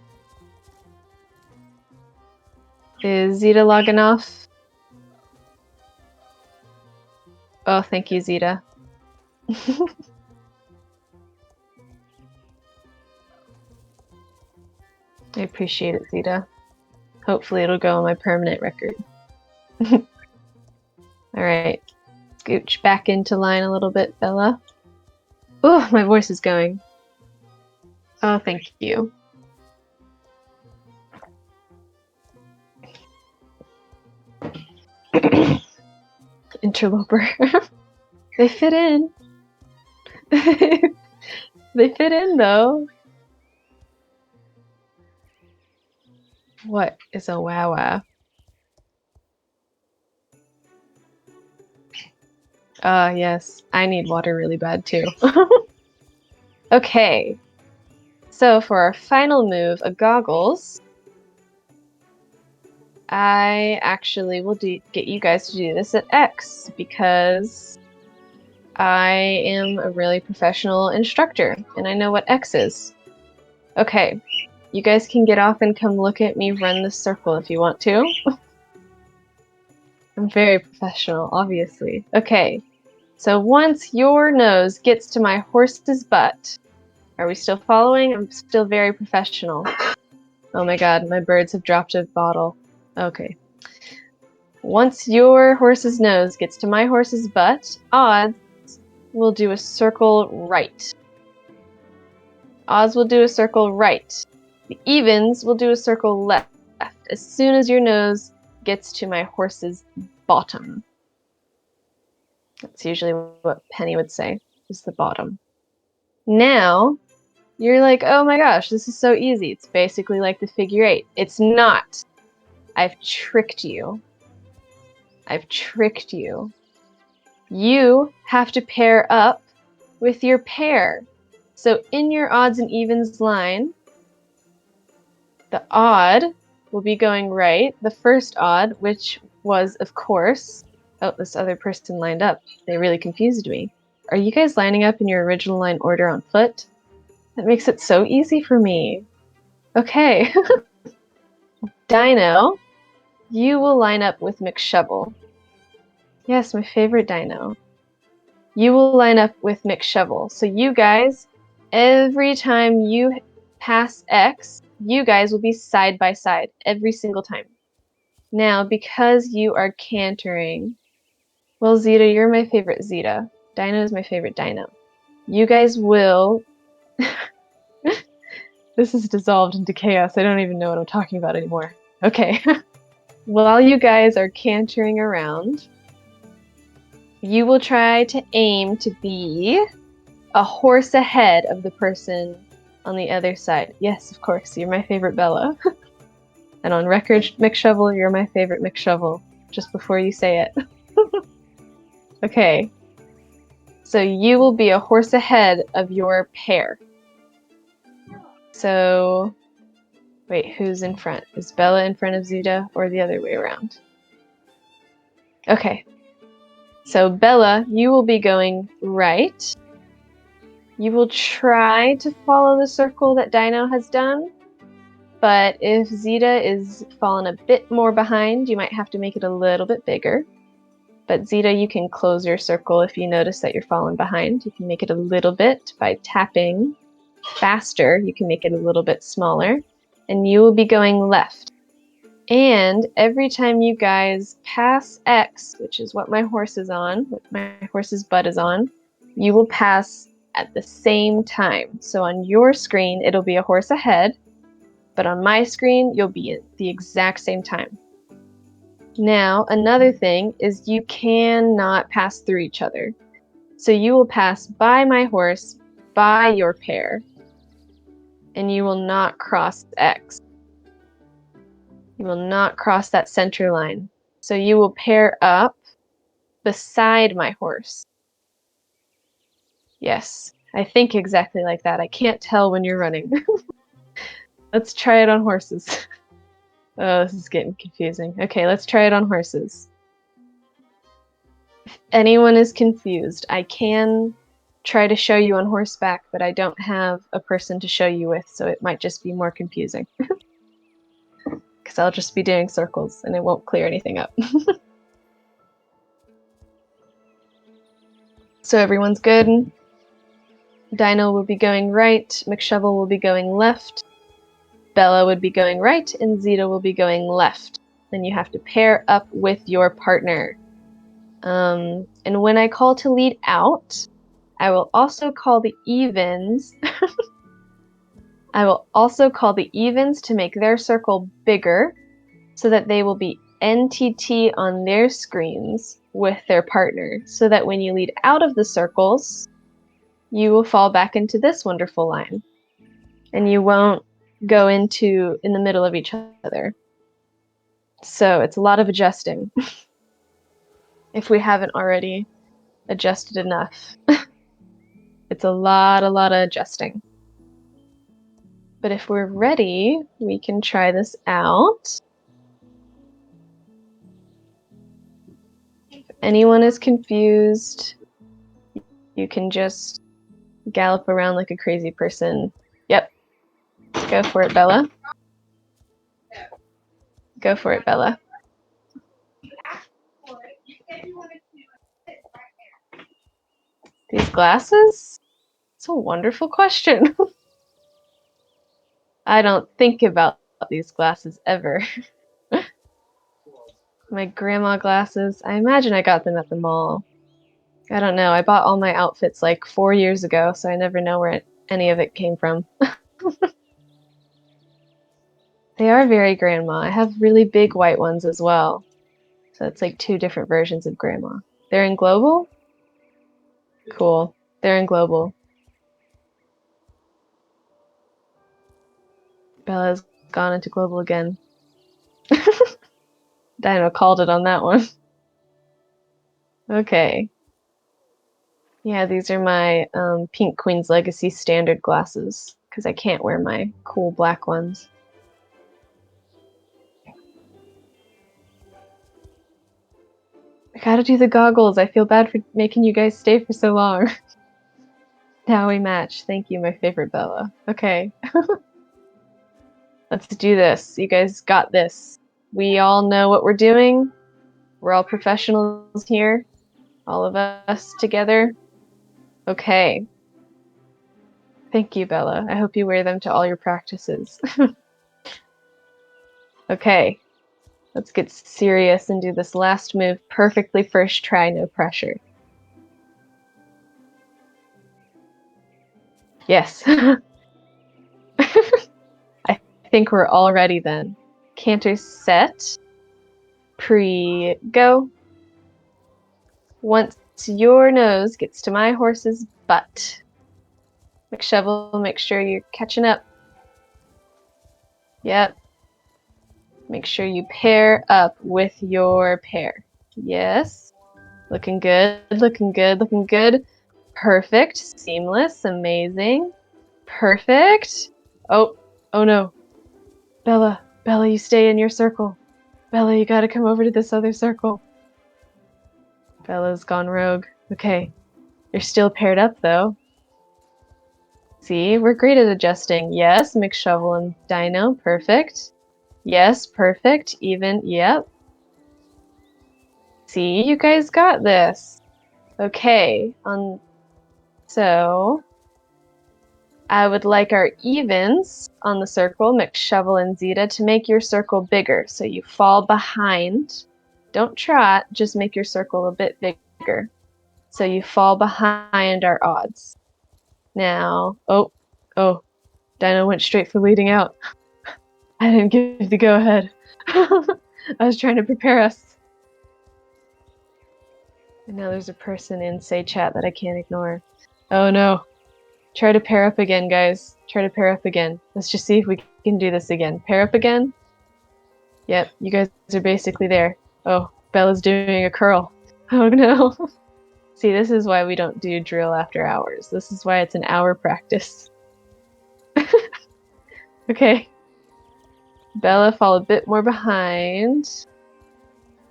Is Zeta logging off? Oh, thank you, Zeta. I appreciate it, Zeta. Hopefully it'll go on my permanent record. Alright. Scooch back into line a little bit, Bella. Oh, my voice is going. Oh, thank you. Interloper. They fit in. They fit in, though. What is a wow-wow? Yes. I need water really bad, too. Okay. So for our final move of goggles, I actually will get you guys to do this at X because I am a really professional instructor and I know what X is. Okay, you guys can get off and come look at me run this circle if you want to. I'm very professional, obviously. Okay, so once your nose gets to my horse's butt, are we still following? I'm still very professional. Oh my god, my birds have dropped a bottle. Okay. Once your horse's nose gets to my horse's butt, odds will do a circle right. Odds will do a circle right. The evens will do a circle left as soon as your nose gets to my horse's bottom. That's usually what Penny would say, is the bottom. Now, you're like, oh my gosh, this is so easy. It's basically like the figure eight. It's not. I've tricked you. I've tricked you. You have to pair up with your pair. So in your odds and evens line, the odd will be going right. The first odd, which was, of course, oh, this other person lined up. They really confused me. Are you guys lining up in your original line order on foot? That makes it so easy for me. Okay. Dino, you will line up with McShovel. Yes, my favorite dino. You will line up with McShovel. So you guys, every time you pass X, you guys will be side by side every single time. Now, because you are cantering, well, Zeta, you're my favorite Zeta. Dino is my favorite dino. You guys will... This is dissolved into chaos. I don't even know what I'm talking about anymore. Okay. While you guys are cantering around, you will try to aim to be a horse ahead of the person on the other side. Yes, of course, you're my favorite Bella. And on record, McShovel, you're my favorite McShovel, just before you say it. Okay. So you will be a horse ahead of your pair. So, wait, who's in front? Is Bella in front of Zeta or the other way around? Okay. So Bella, you will be going right. You will try to follow the circle that Dino has done, but if Zeta is fallen a bit more behind, you might have to make it a little bit bigger. But Zeta, you can close your circle if you notice that you're falling behind. You can make it a little bit by tapping faster. You can make it a little bit smaller, and you will be going left. And every time you guys pass X, which is what my horse is on, what my horse's butt is on, you will pass at the same time. So on your screen, it'll be a horse ahead, but on my screen, you'll be at the exact same time. Now, another thing is you cannot pass through each other. So you will pass by my horse, by your pair, and you will not cross X. You will not cross that center line. So you will pair up beside my horse. Yes, I think exactly like that. I can't tell when you're running. Let's try it on horses. Oh, this is getting confusing. Okay, let's try it on horses. If anyone is confused, I can try to show you on horseback, but I don't have a person to show you with, so it might just be more confusing. Because I'll just be doing circles and it won't clear anything up. So everyone's good. Dino will be going right, McShovel will be going left, Bella would be going right, and Zeta will be going left. Then you have to pair up with your partner. And when I call to lead out, I will also call the evens. I will also call the evens to make their circle bigger so that they will be NTT on their screens with their partner, so that when you lead out of the circles, you will fall back into this wonderful line and you won't go in the middle of each other. So it's a lot of adjusting if we haven't already adjusted enough. It's a lot of adjusting. But if we're ready, we can try this out. If anyone is confused, you can just gallop around like a crazy person. Yep. Go for it, Bella. Go for it, Bella. These glasses? It's a wonderful question. I don't think about these glasses ever. My grandma glasses, I imagine I got them at the mall. I don't know, I bought all my outfits like 4 years ago, so I never know where any of it came from. They are very grandma. I have really big white ones as well. So it's like 2 different versions of grandma. They're in global? Cool. They're in global. Bella's gone into global again. Dino called it on that one. Okay. Yeah, these are my Pink Queen's Legacy standard glasses, because I can't wear my cool black ones. I gotta do the goggles. I feel bad for making you guys stay for so long. Now we match. Thank you, my favorite Bella. Okay. Let's do this. You guys got this. We all know what we're doing. We're all professionals here. All of us together. Okay. Thank you, Bella. I hope you wear them to all your practices. Okay. Let's get serious and do this last move perfectly first try, no pressure. Yes. I think we're all ready then. Canter set. Pre-go. Once your nose gets to my horse's butt. McShovel, make sure you're catching up. Yep. Make sure you pair up with your pair. Yes. Looking good, looking good, looking good. Perfect. Seamless. Amazing. Perfect. Oh no. Bella, you stay in your circle. Bella, you gotta come over to this other circle. Bella's gone rogue. Okay. You're still paired up, though. See, we're great at adjusting. Yes, McShovel and Dino. Perfect. Yes, perfect. Even. Yep. See, you guys got this. Okay. So, I would like our evens on the circle, McShovel and Zeta, to make your circle bigger. So you fall behind. Don't trot, just make your circle a bit bigger. So you fall behind our odds. Now, oh, Dino went straight for leading out. I didn't give the go ahead. I was trying to prepare us. And now there's a person in Say Chat that I can't ignore. Oh no. Try to pair up again, guys. Try to pair up again. Let's just see if we can do this again. Pair up again. Yep, you guys are basically there. Oh, Bella's doing a curl. Oh no. See, this is why we don't do drill after hours. This is why it's an hour practice. Okay. Bella, fall a bit more behind.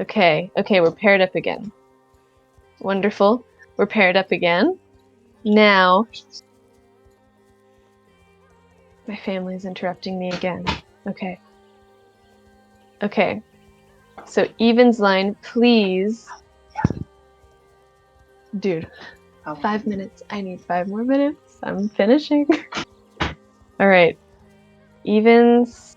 Okay, we're paired up again. Wonderful. We're paired up again. Now, my family's interrupting me again. Okay. So evens line, please. Dude, 5 minutes. I need 5 more minutes. I'm finishing. All right. Evens.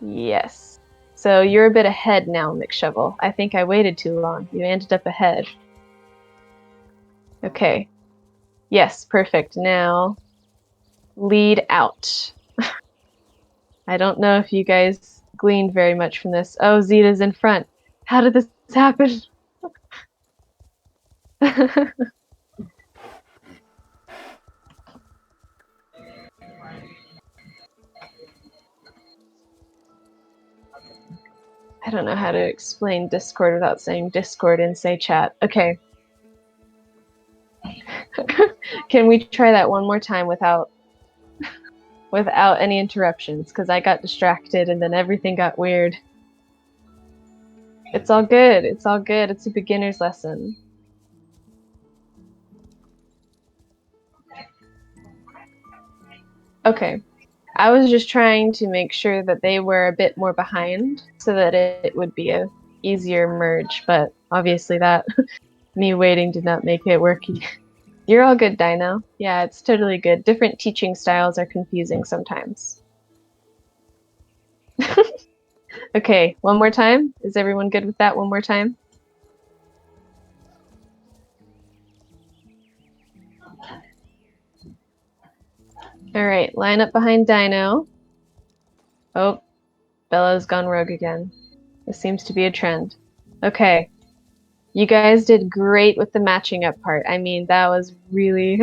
Yes. So you're a bit ahead now, McShovel. I think I waited too long. You ended up ahead. Okay. Yes, perfect. Now, lead out. I don't know if you guys gleaned very much from this. Oh, Zeta's in front. How did this happen? I don't know how to explain Discord without saying Discord and say chat. Okay. Can we try that one more time without any interruptions? Because I got distracted and then everything got weird. It's all good. It's all good. It's a beginner's lesson. Okay. I was just trying to make sure that they were a bit more behind so that it would be a easier merge, but obviously that me waiting did not make it worky. You're all good, Dino. Yeah, it's totally good. Different teaching styles are confusing sometimes. Okay, one more time. Is everyone good with that one more time? All right, line up behind Dino. Oh, Bella's gone rogue again. This seems to be a trend. Okay. You guys did great with the matching up part. I mean, that was really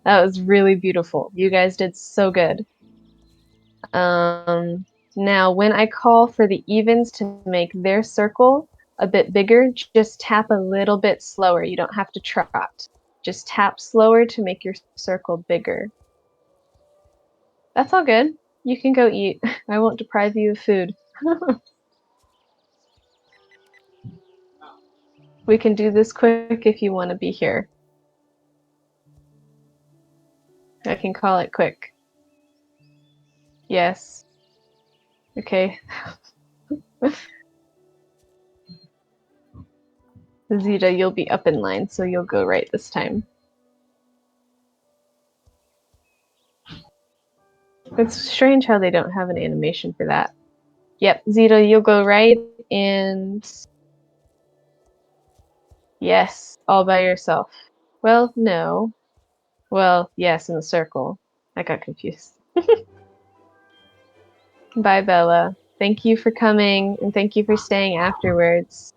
that was really beautiful. You guys did so good. Now when I call for the evens to make their circle a bit bigger, just tap a little bit slower. You don't have to trot. Just tap slower to make your circle bigger. That's all good. You can go eat. I won't deprive you of food. We can do this quick if you want to be here. I can call it quick. Yes. Okay. Zeta, you'll be up in line, so you'll go right this time. It's strange how they don't have an animation for that. Yep, Zeta, you'll go right, and yes, all by yourself. Well, no. Well, yes, in the circle. I got confused. Bye, Bella. Thank you for coming, and thank you for staying afterwards.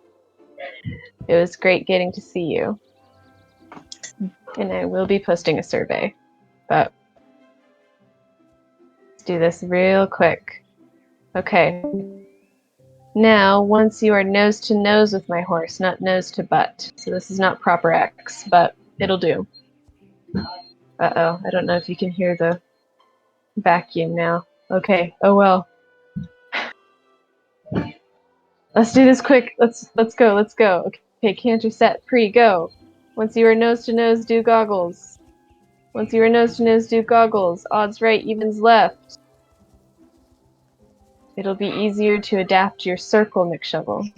It was great getting to see you. And I will be posting a survey, but let's do this real quick. Okay. Now, once you are nose to nose with my horse, not nose to butt. So this is not proper X, but it'll do. Uh-oh, I don't know if you can hear the vacuum now. Okay, oh well. Let's do this quick. Let's go. Okay, Okay, canter set, pre, go. Once you are nose to nose, do goggles. Once you are nose to nose, do goggles. Odds right, evens left. It'll be easier to adapt your circle, McShovel.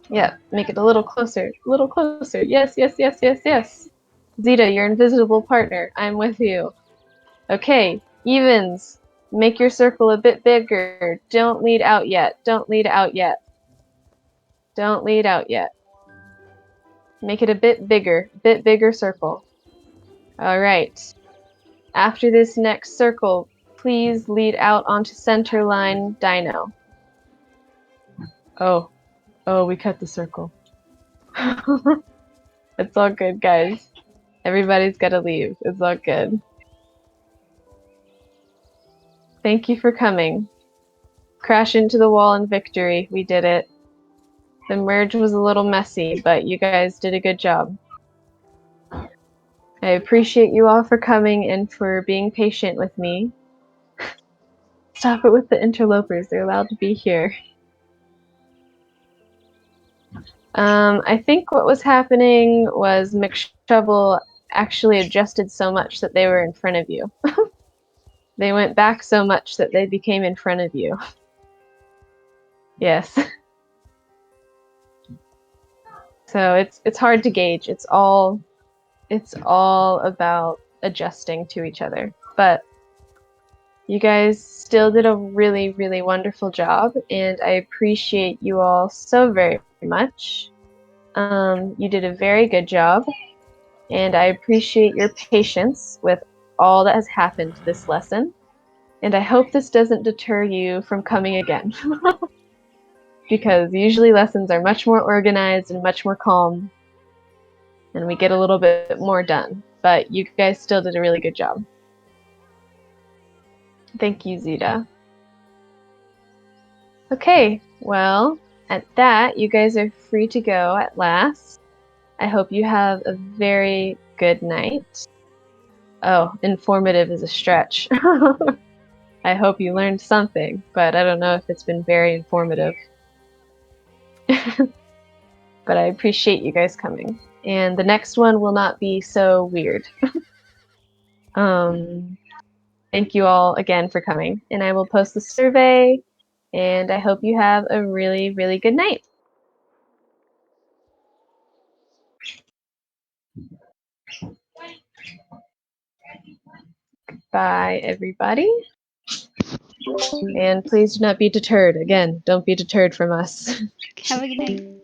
Yeah, make it a little closer. A little closer. Yes, yes, yes, yes, yes. Zeta, your invisible partner. I'm with you. Okay, evens. Make your circle a bit bigger. Don't lead out yet. Don't lead out yet. Don't lead out yet. Make it a bit bigger circle. All right. After this next circle, please lead out onto center line Dino. Oh, we cut the circle. It's all good, guys. Everybody's gotta leave. It's all good. Thank you for coming. Crash into the wall in victory. We did it. The merge was a little messy, but you guys did a good job. I appreciate you all for coming and for being patient with me. Stop it with the interlopers. They're allowed to be here. I think what was happening was McShovel actually adjusted so much that they were in front of you. They went back so much that they became in front of you. Yes. So it's hard to gauge. It's all about adjusting to each other. But you guys still did a really, really wonderful job, and I appreciate you all so very much. You did a very good job, and I appreciate your patience with all that has happened this lesson. And I hope this doesn't deter you from coming again. Because usually lessons are much more organized and much more calm, and we get a little bit more done. But you guys still did a really good job. Thank you, Zeta. Okay, well, at that, you guys are free to go at last. I hope you have a very good night. Oh, informative is a stretch. I hope you learned something, but I don't know if it's been very informative. But I appreciate you guys coming. And the next one will not be so weird. Thank you all again for coming. And I will post the survey, and I hope you have a really, really good night. Bye, everybody. And please do not be deterred. Again, don't be deterred from us. Have a good night.